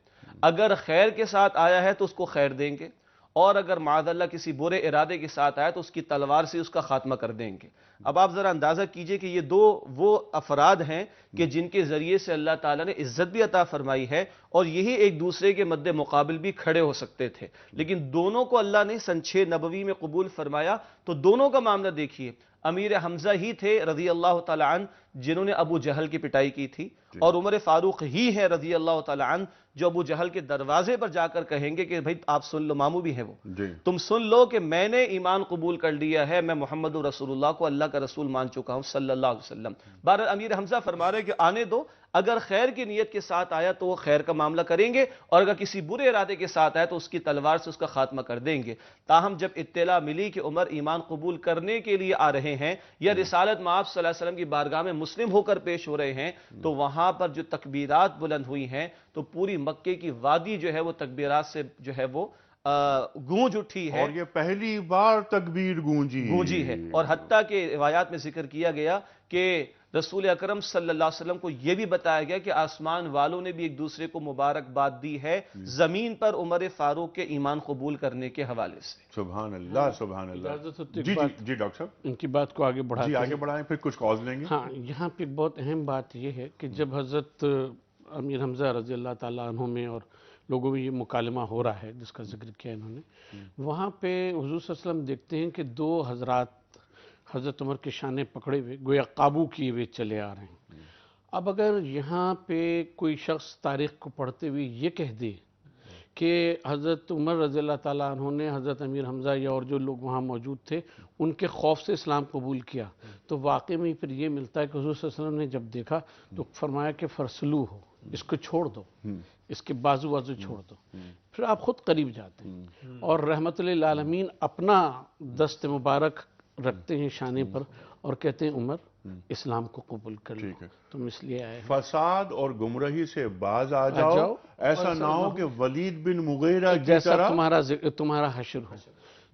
اگر خیر کے ساتھ آیا ہے تو اس کو خیر دیں گے، اور اگر معاذ اللہ کسی برے ارادے کے ساتھ آیا تو اس کی تلوار سے اس کا خاتمہ کر دیں گے. اب آپ ذرا اندازہ کیجئے کہ یہ 2 وہ افراد ہیں کہ جن کے ذریعے سے اللہ تعالیٰ نے عزت بھی عطا فرمائی ہے، اور یہی ایک دوسرے کے مد مقابل بھی کھڑے ہو سکتے تھے، لیکن دونوں کو اللہ نے سن 6 نبوی میں قبول فرمایا. تو دونوں کا معاملہ دیکھیے، امیر حمزہ ہی تھے رضی اللہ تعالیٰ عنہ جنہوں نے ابو جہل کی پٹائی کی تھی، اور عمر فاروق ہی ہے رضی اللہ تعالیٰ عنہ جو ابو جہل کے دروازے پر جا کر کہیں گے کہ بھائی آپ سن لو، ماموں بھی ہیں وہ، تم سن لو کہ میں نے ایمان قبول کر لیا ہے، میں محمد رسول اللہ کو اللہ کا رسول مان چکا ہوں صلی اللہ علیہ وسلم. بہرحال امیر حمزہ فرما رہے کہ آنے دو، اگر خیر کی نیت کے ساتھ آیا تو وہ خیر کا معاملہ کریں گے، اور اگر کسی برے ارادے کے ساتھ آیا تو اس کی تلوار سے اس کا خاتمہ کر دیں گے. تاہم جب اطلاع ملی کہ عمر ایمان قبول کرنے کے لیے آ رہے ہیں یا رسالت مآب صلی اللہ علیہ وسلم کی بارگاہ میں مسلم ہو کر پیش ہو رہے ہیں، تو وہاں پر جو تکبیرات بلند ہوئی ہیں تو پوری مکے کی وادی جو ہے وہ تکبیرات سے جو ہے وہ گونج اٹھی ہے، اور یہ پہلی بار تکبیر گونجی ہے. اور حتیٰ کہ روایات میں ذکر کیا گیا کہ رسول اکرم صلی اللہ علیہ وسلم کو یہ بھی بتایا گیا کہ آسمان والوں نے بھی ایک دوسرے کو مبارکباد دی ہے زمین پر عمر فاروق کے ایمان قبول کرنے کے حوالے سے. سبحان اللہ سبحان اللہ. جی ڈاکٹر صاحب ان کی بات کو آگے بڑھائیں پھر کچھ کالز لیں گے. ہاں، یہاں پہ بہت اہم بات یہ ہے کہ جب حضرت امیر حمزہ رضی اللہ تعالیٰ عنہ میں اور لوگوں میں یہ مکالمہ ہو رہا ہے جس کا ذکر کیا انہوں نے، وہاں پہ حضور صلی اللہ علیہ وسلم دیکھتے ہیں کہ دو حضرات حضرت عمر کے شانے پکڑے ہوئے گویا قابو کیے ہوئے چلے آ رہے ہیں۔ اب اگر یہاں پہ کوئی شخص تاریخ کو پڑھتے ہوئے یہ کہہ دے کہ حضرت عمر رضی اللہ تعالیٰ عنہ نے حضرت امیر حمزہ یا اور جو لوگ وہاں موجود تھے ان کے خوف سے اسلام قبول کیا، تو واقعی میں پھر یہ ملتا ہے کہ حضور صلی اللہ علیہ وسلم نے جب دیکھا تو فرمایا کہ فرسلو ہو، اس کو چھوڑ دو، اس کے بازو چھوڑ دو، پھر آپ خود قریب جاتے ہیں اور رحمت للعالمین اپنا دست مبارک رکھتے ہیں شانے پر اور کہتے ہیں عمر اسلام کو قبول کر لو، تم اس لیے آئے فساد اور گمراہی سے باز آ جاؤ، ایسا نہ ہو کہ ولید بن مغیرہ جیسا تمہارا حشر ہو۔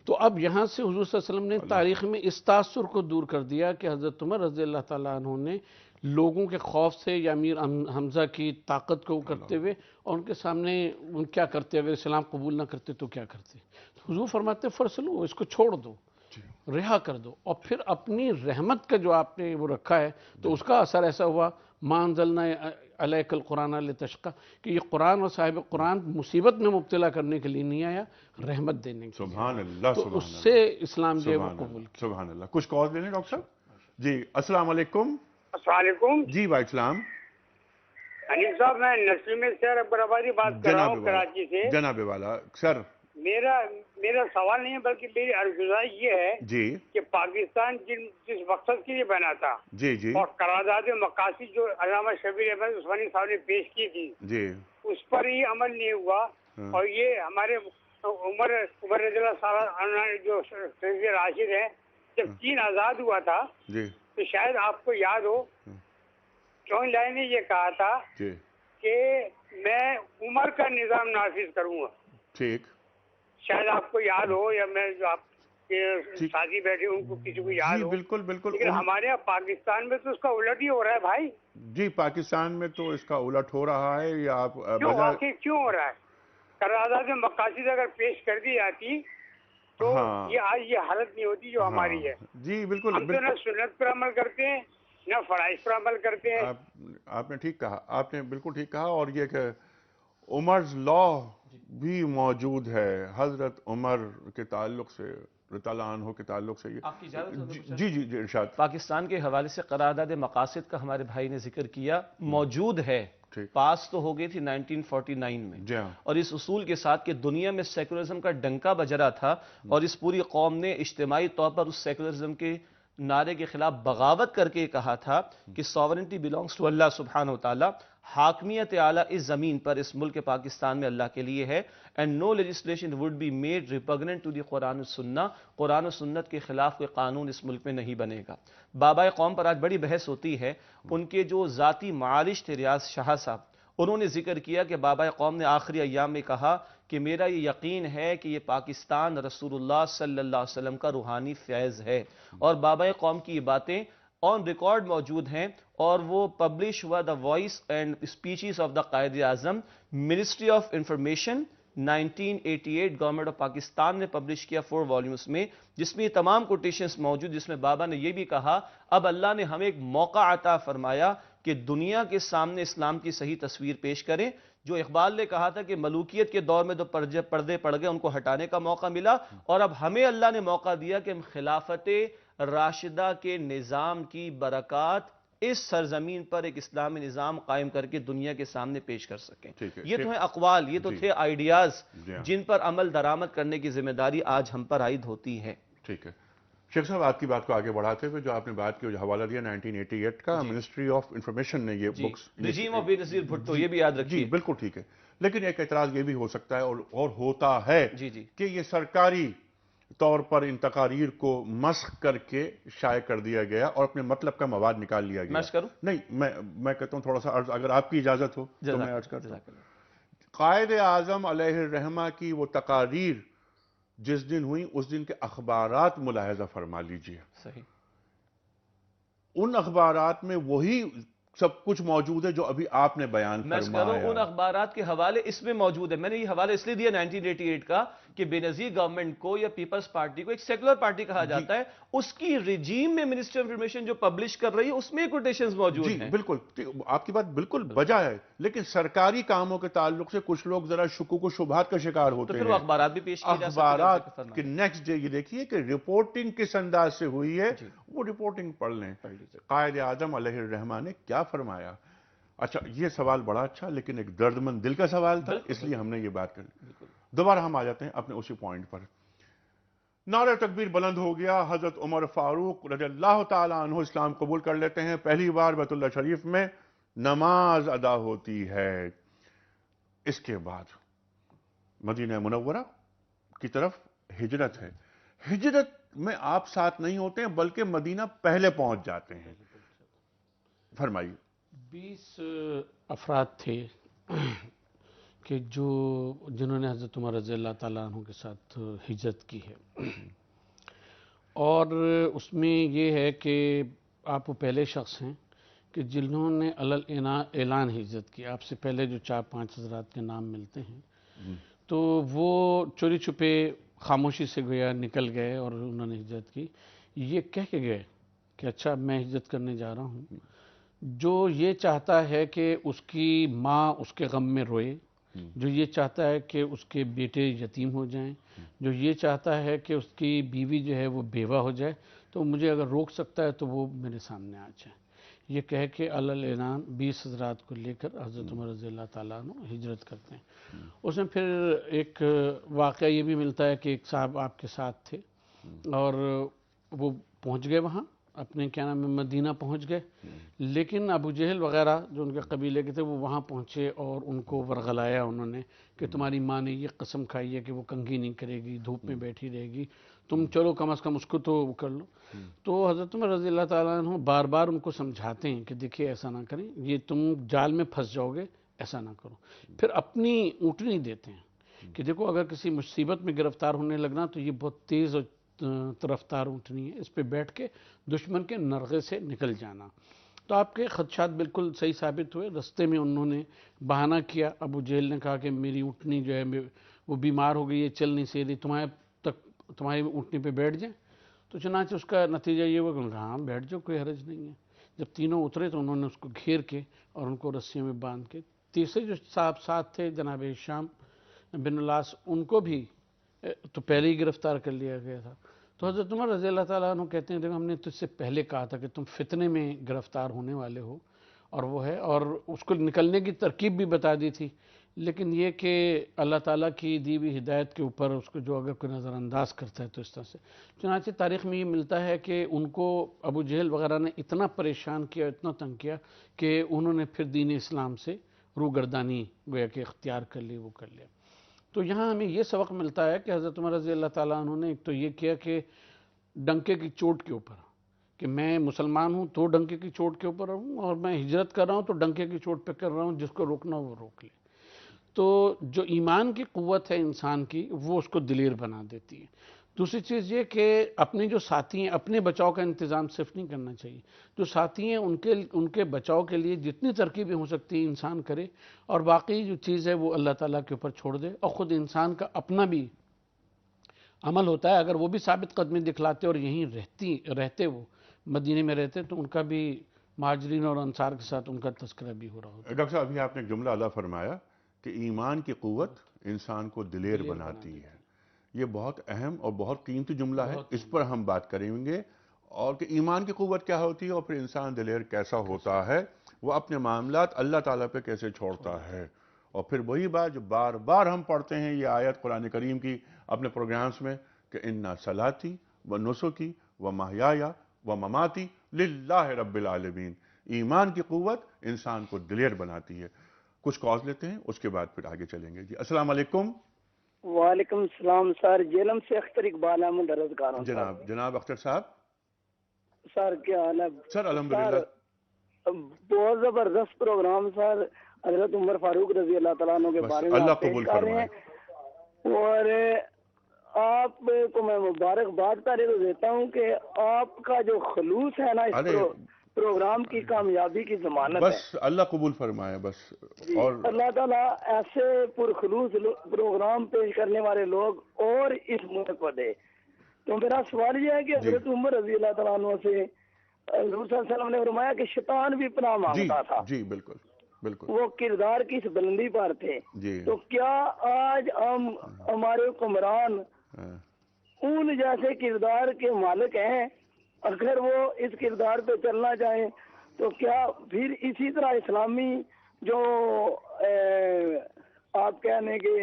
تو اب یہاں سے حضور صلی اللہ علیہ وسلم نے تاریخ میں اس تاثر کو دور کر دیا کہ حضرت عمر رضی اللہ تعالیٰ عنہ نے لوگوں کے خوف سے یا امیر حمزہ کی طاقت کو کرتے ہوئے اور ان کے سامنے ان کیا کرتے، اگر اسلام قبول نہ کرتے تو کیا کرتے، حضور فرماتے فرسلو، اس کو چھوڑ دو، رہا کر دو، اور پھر اپنی رحمت کا جو آپ نے وہ رکھا ہے تو اس کا اثر ایسا ہوا ما انزلنا علیک القرآن لتشقی، کہ یہ قرآن اور صاحب قرآن مصیبت میں مبتلا کرنے کے لیے نہیں آیا، رحمت دینے کے لیے۔ سبحان اللہ، تو اس سے اسلام جو ہے وہ قبول کیا۔ سبحان اللہ۔ کچھ کال لے لیں ڈاکٹر صاحب؟ جی السلام علیکم۔ السلام علیکم جی وعلیکم السلام۔ انیس صاحب میں نسیم سیر اکبر آبادی بات کر رہا ہوں کراچی سے۔ جناب والا سر، میرا سوال نہیں ہے بلکہ میری عرضگزار یہ ہے جی کہ پاکستان جس مقصد کے لیے بنا تھا جی جی اور قرارداد مقاصد جو علامہ شبیر احمد عثمانی صاحب نے پیش کی تھی جی اس پر ہی عمل نہیں ہوا، اور یہ ہمارے عمر رضی اللہ عنہ جو خلیفہ راشد ہیں، جب چین آزاد ہوا تھا جی تو شاید آپ کو یاد ہو چون لائے نے یہ کہا تھا جی کہ میں عمر کا نظام نافذ کروں گا، ٹھیک، شاید آپ کو یاد ہو یا میں جو آپ کے ساتھی بیٹھے ان کو کسی کو یاد ہو۔ بالکل بالکل، لیکن ہمارے یہاں پاکستان میں تو اس کا الٹ ہی ہو رہا ہے بھائی۔ جی پاکستان میں تو اس کا الٹ ہو رہا ہے، یا آپ واقعی کیوں ہو رہا ہے؟ قرارداد مقاصد اگر پیش کر دی جاتی تو یہ آج یہ حالت نہیں ہوتی جو ہماری ہے۔ جی بالکل، ہم تو نہ سنت پر عمل کرتے ہیں نہ فرائض پر عمل کرتے ہیں۔ آپ نے ٹھیک کہا، آپ نے بالکل ٹھیک کہا، اور یہ کہ عمر's لا بھی موجود ہے، حضرت عمر کے تعلق سے، رضی اللہ عنہ کے تعلق سے۔ آپ کی اجازت؟ جی جی جی ارشاد۔ پاکستان کے حوالے سے قرارداد مقاصد کا ہمارے بھائی نے ذکر کیا، موجود ہے، پاس تو ہو گئی تھی 1949 میں، اور اس اصول کے ساتھ کہ دنیا میں سیکولرزم کا ڈنکا بج رہا تھا اور اس پوری قوم نے اجتماعی طور پر اس سیکولرزم کے نعرے کے خلاف بغاوت کر کے کہا تھا کہ سوورنٹی بیلانگز ٹو اللہ سبحانہ وتعالی، حاکمیت اعلیٰ اس زمین پر اس ملک پاکستان میں اللہ کے لیے ہے، and no legislation would be made repugnant to the Quran و سنہ، قرآن و سنت کے خلاف کوئی قانون اس ملک میں نہیں بنے گا۔ بابائے قوم پر آج بڑی بحث ہوتی ہے، ان کے جو ذاتی معالج تھے ریاض شاہ صاحب، انہوں نے ذکر کیا کہ بابائے قوم نے آخری ایام میں کہا کہ میرا یہ یقین ہے کہ یہ پاکستان رسول اللہ صلی اللہ علیہ وسلم کا روحانی فیض ہے، اور بابائے قوم کی یہ باتیں آن ریکارڈ موجود ہیں، اور وہ پبلش ہوا the voice and speeches of the Quaid Azam, ministry of information 1988 government of Pakistan نے پبلش کیا 4 والیومز میں، جس میں یہ تمام کوٹیشنز موجود، جس میں بابا نے یہ بھی کہا اب اللہ نے ہمیں ایک موقع عطا فرمایا کہ دنیا کے سامنے اسلام کی صحیح تصویر پیش کریں۔ جو اقبال نے کہا تھا کہ ملوکیت کے دور میں جو پردے پڑ گئے ان کو ہٹانے کا موقع ملا، اور اب ہمیں اللہ نے موقع دیا کہ ہم خلافت راشدہ کے نظام کی برکات اس سرزمین پر ایک اسلامی نظام قائم کر کے دنیا کے سامنے پیش کر سکیں۔ یہ تو ہیں اقوال، یہ تو تھے آئیڈیاز جن پر عمل درآمد کرنے کی ذمہ داری آج ہم پر عائد ہوتی ہے۔ ٹھیک ہے شیخ صاحب، آپ کی بات کو آگے بڑھاتے ہوئے جو آپ نے بات کی، جو حوالہ دیا 1988 کا، منسٹری آف انفارمیشن نے یہ بکس، رجیم آف بے نظیر بھٹو، یہ بھی یاد رکھیے۔ جی بالکل ٹھیک ہے، لیکن ایک اعتراض یہ بھی ہو سکتا ہے اور ہوتا ہے کہ یہ سرکاری طور پر ان تقاریر کو مسخ کر کے شائع کر دیا گیا اور اپنے مطلب کا مواد نکال لیا گیا۔ میں کروں؟ نہیں، میں کہتا ہوں تھوڑا سا عرض، اگر آپ کی اجازت ہو تو میں عرض کرتا ہوں۔ قائد اعظم علیہ الرحمہ کی وہ تقاریر جس دن ہوئی اس دن کے اخبارات ملاحظہ فرما لیجئے۔ صحیح، ان اخبارات میں وہی سب کچھ موجود ہے جو ابھی آپ نے بیان فرمایا۔ ان اخبارات کے حوالے اس میں موجود ہے۔ میں نے یہ حوالہ اس لیے دیا 1988 کا کہ بے نظیر گورنمنٹ کو یا پیپلز پارٹی کو ایک سیکولر پارٹی کہا جاتا ہے، اس کی رجیم میں منسٹری آف انفارمیشن جو پبلش کر رہی ہے اس میں کوٹیشنز موجود ہیں. بالکل آپ کی بات بالکل بجا ہے، لیکن سرکاری کاموں کے تعلق سے کچھ لوگ ذرا شکوک و شبہات کا شکار ہوتے ہیں. تو پھر وہ اخبارات بھی پیش کیے جا سکتے ہیں. اخبارات کے نیکسٹ ڈے یہ دیکھیے کہ رپورٹنگ کس انداز سے ہوئی ہے، وہ رپورٹنگ پڑھ لیں. قائد اعظم علیہ الرحمہ نے کیا فرمایا. اچھا یہ سوال بڑا اچھا لیکن ایک درد مند دل کا سوال تھا، اس لیے ہم نے یہ بات کری. دوبارہ ہم آ جاتے ہیں اپنے اسی پوائنٹ پر. نعرہ تکبیر بلند ہو گیا. حضرت عمر فاروق رضی اللہ تعالیٰ عنہ اسلام قبول کر لیتے ہیں. پہلی بار بیت اللہ شریف میں نماز ادا ہوتی ہے. اس کے بعد مدینہ منورہ کی طرف ہجرت ہے. ہجرت میں آپ ساتھ نہیں ہوتے ہیں بلکہ مدینہ پہلے پہنچ جاتے ہیں. فرمائیے. 20 افراد تھے کہ جنہوں نے حضرت عمر رضی اللہ تعالیٰ عنہ کے ساتھ ہجرت کی ہے، اور اس میں یہ ہے کہ آپ وہ پہلے شخص ہیں کہ جنہوں نے اعلان ہجرت کی. آپ سے پہلے جو 4-5 حضرات کے نام ملتے ہیں تو وہ چوری چھپے خاموشی سے گویا نکل گئے اور انہوں نے ہجرت کی. یہ کہہ کے گئے کہ اچھا میں ہجرت کرنے جا رہا ہوں. جو یہ چاہتا ہے کہ اس کی ماں اس کے غم میں روئے، جو یہ چاہتا ہے کہ اس کے بیٹے یتیم ہو جائیں، جو یہ چاہتا ہے کہ اس کی بیوی جو ہے وہ بیوہ ہو جائے، تو مجھے اگر روک سکتا ہے تو وہ میرے سامنے آ جائے. یہ کہہ کے اعلان 20 حضرات کو لے کر حضرت عمر رضی اللہ تعالیٰ عنہ ہجرت کرتے ہیں. اس میں پھر ایک واقعہ یہ بھی ملتا ہے کہ ایک صاحب آپ کے ساتھ تھے اور وہ پہنچ گئے وہاں اپنے کیا نام ہے مدینہ پہنچ گئے، لیکن ابو جہل وغیرہ جو ان کے قبیلے کے تھے وہ وہاں پہنچے اور ان کو ورغلایا انہوں نے کہ تمہاری ماں نے یہ قسم کھائی ہے کہ وہ کنگھی نہیں کرے گی، دھوپ میں بیٹھی رہے گی، تم چلو کم از کم اس کو تو کر لو. تو حضرت عمر رضی اللہ تعالیٰ عنہ بار بار ان کو سمجھاتے ہیں کہ دیکھیے ایسا نہ کریں، یہ تم جال میں پھنس جاؤ گے، ایسا نہ کرو. پھر اپنی اونٹنی دیتے ہیں کہ دیکھو اگر کسی مصیبت میں گرفتار ہونے لگنا تو یہ بہت تیز اور رفتار اونٹنی ہے، اس پہ بیٹھ کے دشمن کے نرغے سے نکل جانا. تو آپ کے خدشات بالکل صحیح ثابت ہوئے. رستے میں انہوں نے بہانہ کیا. ابو جہل نے کہا کہ میری اونٹنی جو ہے وہ بیمار ہو گئی ہے، چل نہیں سکتی، تمہاری اونٹنی پہ بیٹھ جائیں. تو چنانچہ اس کا نتیجہ یہ ہوا کہ انہوں نے کہا ہاں بیٹھ جاؤ، کوئی حرج نہیں ہے. جب تینوں اترے تو انہوں نے اس کو گھیر کے اور ان کو رسیوں میں باندھ کے، تیسرے جو صاحب ساتھ تھے جناب ہشام بن العاص، ان کو بھی تو پہلے ہی گرفتار کر لیا گیا تھا. تو حضرت عمر رضی اللہ تعالیٰ عنہ کہتے ہیں دیکھو ہم نے تجھ سے پہلے کہا تھا کہ تم فتنے میں گرفتار ہونے والے ہو، اور وہ ہے، اور اس کو نکلنے کی ترکیب بھی بتا دی تھی، لیکن یہ کہ اللہ تعالیٰ کی دی ہوئی ہدایت کے اوپر اس کو جو اگر کوئی نظر انداز کرتا ہے تو اس طرح سے. چنانچہ تاریخ میں یہ ملتا ہے کہ ان کو ابو جہل وغیرہ نے اتنا پریشان کیا، اتنا تنگ کیا کہ انہوں نے پھر دین اسلام سے روگردانی گویا کہ اختیار کر لی، وہ کر لیا. تو یہاں ہمیں یہ سبق ملتا ہے کہ حضرت عمر رضی اللہ تعالیٰ عنہ نے ایک تو یہ کیا کہ ڈنکے کی چوٹ کے اوپر کہ میں مسلمان ہوں تو ڈنکے کی چوٹ کے اوپر ہوں، اور میں ہجرت کر رہا ہوں تو ڈنکے کی چوٹ پہ کر رہا ہوں، جس کو روکنا وہ روک لے. تو جو ایمان کی قوت ہے انسان کی وہ اس کو دلیر بنا دیتی ہے. دوسری چیز یہ کہ اپنے جو ساتھی ہیں اپنے بچاؤ کا انتظام صرف نہیں کرنا چاہیے، جو ساتھی ہیں ان کے بچاؤ کے لیے جتنی ترکیبیں ہو سکتی ہیں انسان کرے، اور باقی جو چیز ہے وہ اللہ تعالیٰ کے اوپر چھوڑ دے. اور خود انسان کا اپنا بھی عمل ہوتا ہے، اگر وہ بھی ثابت قدمی دکھلاتے اور یہیں رہتے وہ مدینے میں رہتے تو ان کا بھی مہاجرین اور انصار کے ساتھ ان کا تذکرہ بھی ہو رہا ہوتا. ڈاکٹر صاحب ابھی آپ نے جملہ ادا فرمایا کہ ایمان کی قوت انسان کو دلیر بناتی ہے. یہ بہت اہم اور بہت قیمتی جملہ ہے، اس پر ہم بات کریں گے، اور کہ ایمان کی قوت کیا ہوتی ہے اور پھر انسان دلیر کیسا ہوتا ہے، وہ اپنے معاملات اللہ تعالیٰ پہ کیسے چھوڑتا ہے. اور پھر وہی بات جو بار بار ہم پڑھتے ہیں یہ آیت قرآن کریم کی اپنے پروگرامز میں کہ اِنَّ صَلَاتِي وَنُسُكِي وَمَحْيَايَ وَمَمَاتِي لِلَّهِ رَبِّ الْعَالَمِينَ. ایمان کی قوت انسان کو دلیر بناتی ہے. کچھ کالز لیتے ہیں، اس کے بعد پھر آگے چلیں گے. جی السلام علیکم. وعلیکم السلام سر. جیلم سے اختر اقبال احمد درزگار ہوں. جناب اختر صاحب سر کیا حال ہے؟ سر الحمدللہ بہت زبردست پروگرام سر. حضرت عمر فاروق رضی اللہ تعالیٰ عنہ کے بارے میں اللہ آپ پیش قبول کر رہے ہیں، اور آپ کو میں مبارکباد پہلے تو دیتا ہوں کہ آپ کا جو خلوص ہے نا اس پروگرام کی کامیابی کی ضمانت ہے. بس اللہ قبول فرمائے بس. اور اللہ تعالیٰ ایسے پرخلوص پروگرام پیش کرنے والے لوگ اور اس ملک کو دے. تو میرا سوال یہ ہے کہ حضرت عمر رضی اللہ تعالیٰ عنہ سے حضور صلی اللہ علیہ وسلم نے فرمایا کہ شیطان بھی پناہ مانگتا تھا. جی بالکل بالکل. وہ کردار کی اس بلندی پر تھے. جی. تو کیا آج ہم ہمارے حکمران ان جیسے کردار کے مالک ہیں؟ اگر وہ اس کردار پہ چلنا چاہیں تو کیا پھر اسی طرح اسلامی جو آپ کہنے کے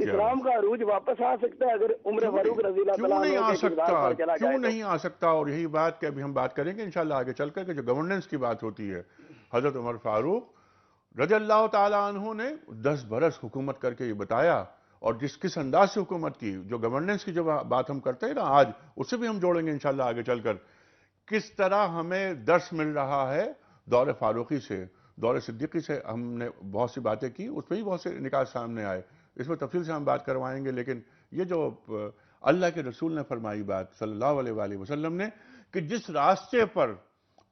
اسلام کا عروج واپس آ سکتا ہے اگر عمر فاروق رضی اللہ تعالیٰ عنہ کے کردار پر چلا جائے؟ کیوں نہیں آ سکتا؟ اور یہی بات کہ ابھی ہم بات کریں گے انشاءاللہ آگے چل کر کہ جو گورننس کی بات ہوتی ہے، حضرت عمر فاروق رضی اللہ تعالیٰ عنہ نے 10 برس حکومت کر کے یہ بتایا، اور کس انداز سے حکومت کی، جو گورننس کی جو بات ہم کرتے ہیں نا آج، اس سے بھی ہم جوڑیں گے انشاءاللہ آگے چل کر. کس طرح ہمیں درس مل رہا ہے دور فاروقی سے، دور صدیقی سے. ہم نے بہت سی باتیں کی، اس میں بھی بہت سے نکات سامنے آئے، اس میں تفصیل سے ہم بات کروائیں گے. لیکن یہ جو اللہ کے رسول نے فرمائی بات صلی اللہ علیہ وآلہ وسلم نے کہ جس راستے پر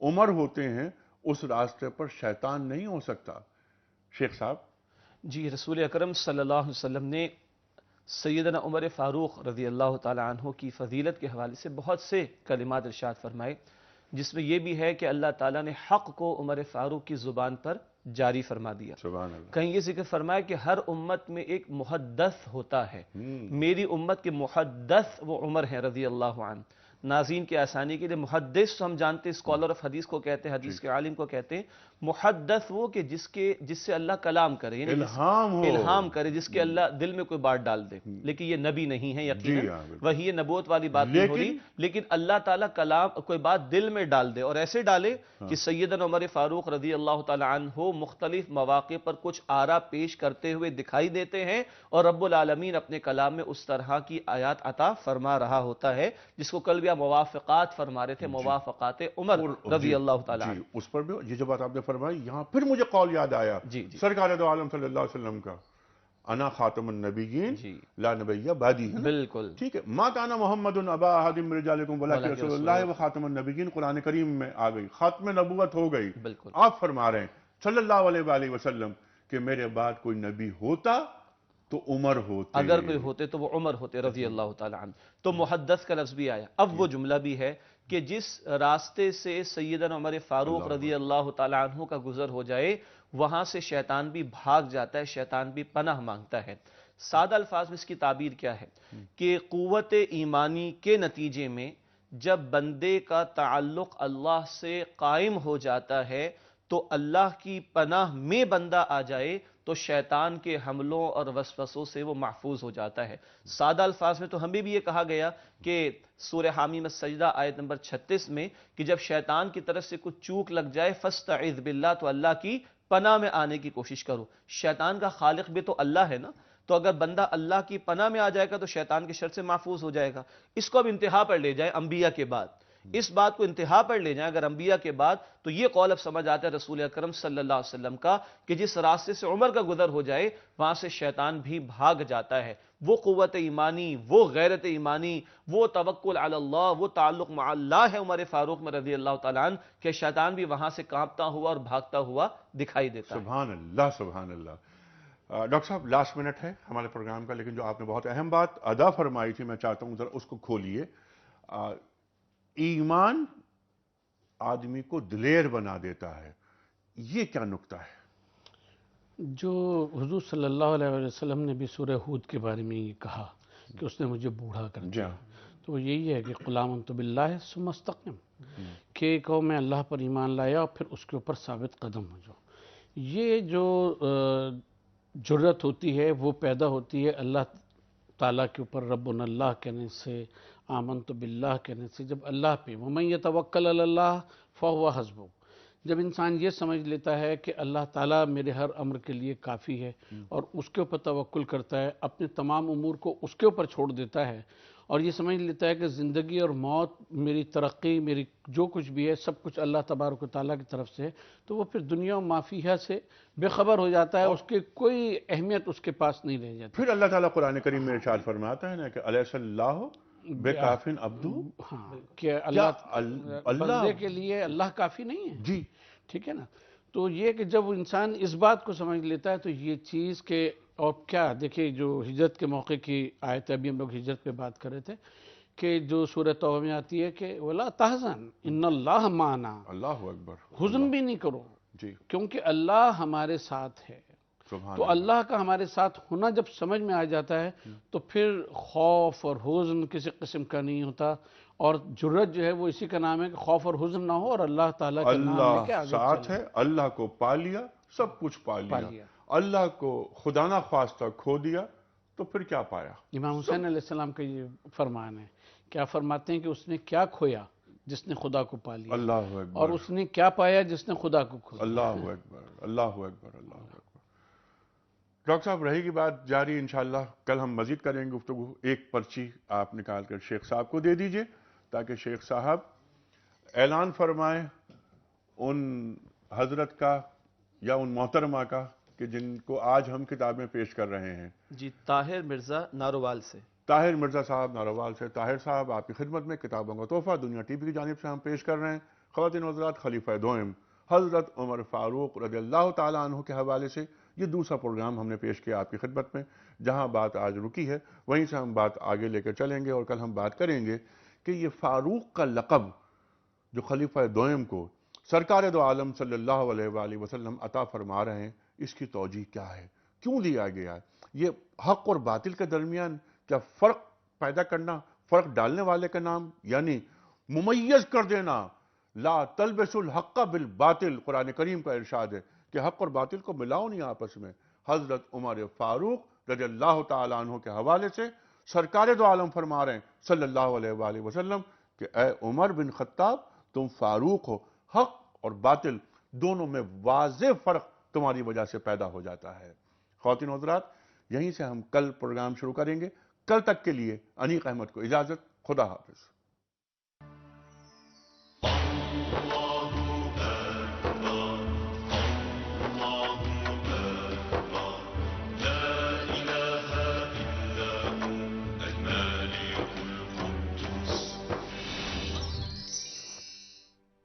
عمر ہوتے ہیں اس راستے پر شیطان نہیں ہو سکتا. شیخ صاحب. جی، رسول اکرم صلی اللہ علیہ وسلم نے سیدنا عمر فاروق رضی اللہ تعالی عنہ کی فضیلت کے حوالے سے بہت سے کلمات ارشاد فرمائے، جس میں یہ بھی ہے کہ اللہ تعالیٰ نے حق کو عمر فاروق کی زبان پر جاری فرما دیا. سبحان اللہ. کہیں یہ ذکر فرمایا کہ ہر امت میں ایک محدث ہوتا ہے، میری امت کے محدث وہ عمر ہیں رضی اللہ عنہ. ناظرین کی آسانی کے لیے محدث ہم جانتے ہیں اسکالر آف حدیث کو کہتے ہیں، حدیث کے عالم کو کہتے ہیں. محدث وہ کہ جس سے اللہ کلام کرے، یعنی الہام کرے، جس کے اللہ دل میں کوئی بات ڈال دے. لیکن یہ نبی نہیں ہے یقیناً، وہی نبوت والی بات نہیں ہو رہی، لیکن اللہ تعالیٰ کلام کوئی بات دل میں ڈال دے، اور ایسے ڈالے کہ سیدنا عمر فاروق رضی اللہ تعالی عنہ مختلف مواقع پر کچھ آراء پیش کرتے ہوئے دکھائی دیتے ہیں، اور رب العالمین اپنے کلام میں اس طرح کی آیات عطا فرما رہا ہوتا ہے جس کو کل بھی آپ موافقات فرما رہے تھے، موافقات عمر رضی اللہ تعالی عنہ. اس پر بھی یہ جو بات آپ نے فرمائی، یہاں پھر مجھے قول یاد آیا سرکار دو عالم صلی اللہ علیہ وسلم کا، انا خاتم النبیین لا نبی بعدی. بالکل ٹھیک ہے. ما کان محمد ابا احد من رجالکم ولکن رسول اللہ وخاتم النبیین قرآن کریم میں آ گئی، ختم نبوت ہو گئی. آپ فرما رہے ہیں صلی اللہ علیہ وآلہ وسلم کہ میرے بعد کوئی نبی ہوتا تو عمر ہوتے، اگر کوئی ہوتے تو وہ عمر ہوتے رضی اللہ تعالی عنہ. تو محدث کا لفظ بھی آیا. اب وہ جملہ بھی ہے کہ جس راستے سے سیدنا عمر فاروق رضی اللہ تعالی عنہ کا گزر ہو جائے وہاں سے شیطان بھی بھاگ جاتا ہے، شیطان بھی پناہ مانگتا ہے. سادہ الفاظ میں اس کی تعبیر کیا ہے کہ قوت ایمانی کے نتیجے میں جب بندے کا تعلق اللہ سے قائم ہو جاتا ہے تو اللہ کی پناہ میں بندہ آ جائے تو شیطان کے حملوں اور وسوسوں سے وہ محفوظ ہو جاتا ہے. سادہ الفاظ میں تو ہمیں بھی یہ کہا گیا کہ سورہ حامیم السجدہ آیت نمبر 36 میں کہ جب شیطان کی طرف سے کچھ چوک لگ جائے فاستعذ باللہ، تو اللہ کی پناہ میں آنے کی کوشش کرو. شیطان کا خالق بھی تو اللہ ہے نا، تو اگر بندہ اللہ کی پناہ میں آ جائے گا تو شیطان کے شر سے محفوظ ہو جائے گا. اس کو اب انتہا پر لے جائے انبیاء کے بعد، اس بات کو انتہا پر لے جائیں اگر انبیاء کے بعد، تو یہ قول اب سمجھ آتا ہے رسول اکرم صلی اللہ علیہ وسلم کا کہ جس راستے سے عمر کا گزر ہو جائے وہاں سے شیطان بھی بھاگ جاتا ہے. وہ قوت ایمانی، وہ غیرت ایمانی، وہ توکل علی اللہ، وہ تعلق مع اللہ ہے عمر فاروق میں رضی اللہ تعالیٰ عنہ کہ شیطان بھی وہاں سے کانپتا ہوا اور بھاگتا ہوا دکھائی دیتا ہے. سبحان اللہ سبحان اللہ. ڈاکٹر صاحب لاسٹ منٹ ہے ہمارے پروگرام کا، لیکن جو آپ نے بہت اہم بات ادا فرمائی تھی میں چاہتا ہوں ذرا اس کو کھولیے. ایمان آدمی کو دلیر بنا دیتا ہے، یہ کیا نکتہ ہے؟ جو حضور صلی اللہ علیہ وسلم نے بھی سورہ ہود کے بارے میں یہ کہا کہ اس نے مجھے بوڑھا کر دیا، تو وہ یہی ہے کہ قل آمنت باللہ ثم استقم، کہ کہو میں اللہ پر ایمان لایا اور پھر اس کے اوپر ثابت قدم ہو جاؤ. یہ جو جرت ہوتی ہے وہ پیدا ہوتی ہے اللہ تعالیٰ کے اوپر ربنا اللہ کہنے سے، آمنت باللہ کہنے سے. جب اللہ پہ ومن یتوکل علی اللہ فہو حسبہ، جب انسان یہ سمجھ لیتا ہے کہ اللہ تعالیٰ میرے ہر امر کے لیے کافی ہے اور اس کے اوپر توکل کرتا ہے، اپنے تمام امور کو اس کے اوپر چھوڑ دیتا ہے، اور یہ سمجھ لیتا ہے کہ زندگی اور موت، میری ترقی، میری جو کچھ بھی ہے سب کچھ اللہ تبارک و تعالیٰ کی طرف سے ہے، تو وہ پھر دنیا و ما فیہا سے بے خبر ہو جاتا ہے، اس کی کوئی اہمیت اس کے پاس نہیں رہ جاتی. پھر اللہ تعالیٰ قرآن کریم میں ارشاد فرماتا ہے نا کہ الیس اللہ بے کافن عبدو، ہاں کہ اللہ بندے کے لیے اللہ کافی نہیں ہے جی ٹھیک ہے نا. تو یہ کہ جب انسان اس بات کو سمجھ لیتا ہے تو یہ چیز کہ اور کیا دیکھیں جو ہجرت کے موقع کی آیت ہے، ابھی ہم لوگ ہجرت پہ بات کر رہے تھے کہ جو سورہ توبہ میں آتی ہے کہ وَلَا تَحْزَنْ إِنَّ اللَّهَ مَعَنَا، اللہ اکبر، حزن بھی نہیں کرو جی کیونکہ اللہ ہمارے ساتھ ہے. سبحان تو اللہ کا ہمارے ساتھ ہونا جب سمجھ میں آ جاتا ہے تو پھر خوف اور حزن کسی قسم کا نہیں ہوتا. اور جرت جو ہے وہ اسی کا نام ہے کہ خوف اور حزن نہ ہو اور اللہ تعالیٰ کا نام لے کے اللہ آگے ساتھ چلے. ہے، اللہ کو پا لیا سب کچھ پا لیا، اللہ کو خدا نہ خواستہ کھو دیا تو پھر کیا پایا. امام حسین علیہ السلام کا یہ فرمان ہے، کیا فرماتے ہیں کہ اس نے کیا کھویا جس نے خدا کو پا لیا، اللہ اکبر، اور اس نے کیا پایا جس نے خدا کو کھو دیا. اللہ اکبر، اللہ اکبر، اللہ اکبر. ڈاکٹر صاحب رہے گی بات جاری انشاءاللہ، کل ہم مزید کریں گے گفتگو. ایک پرچی آپ نکال کر شیخ صاحب کو دے دیجئے تاکہ شیخ صاحب اعلان فرمائیں ان حضرت کا یا ان محترمہ کا کہ جن کو آج ہم کتابیں پیش کر رہے ہیں. جی طاہر مرزا ناروال سے. طاہر مرزا صاحب ناروال سے. طاہر صاحب آپ کی خدمت میں کتابوں کا تحفہ دنیا ٹی وی کی جانب سے ہم پیش کر رہے ہیں. خواتین و حضرات، خلیفہ دوم حضرت عمر فاروق رضی اللہ تعالیٰ عنہ کے حوالے سے یہ دوسرا پروگرام ہم نے پیش کیا آپ کی خدمت میں. جہاں بات آج رکی ہے وہیں سے ہم بات آگے لے کر چلیں گے، اور کل ہم بات کریں گے کہ یہ فاروق کا لقب جو خلیفہ دوم کو سرکار دو عالم صلی اللہ علیہ وآلہ وسلم عطا فرما رہے ہیں، اس کی توجہ کیا ہے، کیوں دیا گیا ہے. یہ حق اور باطل کے درمیان کیا فرق پیدا کرنا، فرق ڈالنے والے کا نام، یعنی ممیز کر دینا. لا تلبسوا الحق بالباطل، قرآن کریم کا ارشاد ہے کہ حق اور باطل کو ملاؤ نہیں آپس میں. حضرت عمر فاروق رضی اللہ تعالیٰ عنہ کے حوالے سے سرکار دو عالم فرما رہے ہیں صلی اللہ علیہ وآلہ وسلم کہ اے عمر بن خطاب، تم فاروق ہو، حق اور باطل دونوں میں واضح فرق تمہاری وجہ سے پیدا ہو جاتا ہے. خواتین و حضرات، یہیں سے ہم کل پروگرام شروع کریں گے. کل تک کے لیے انیق احمد کو اجازت. خدا حافظ.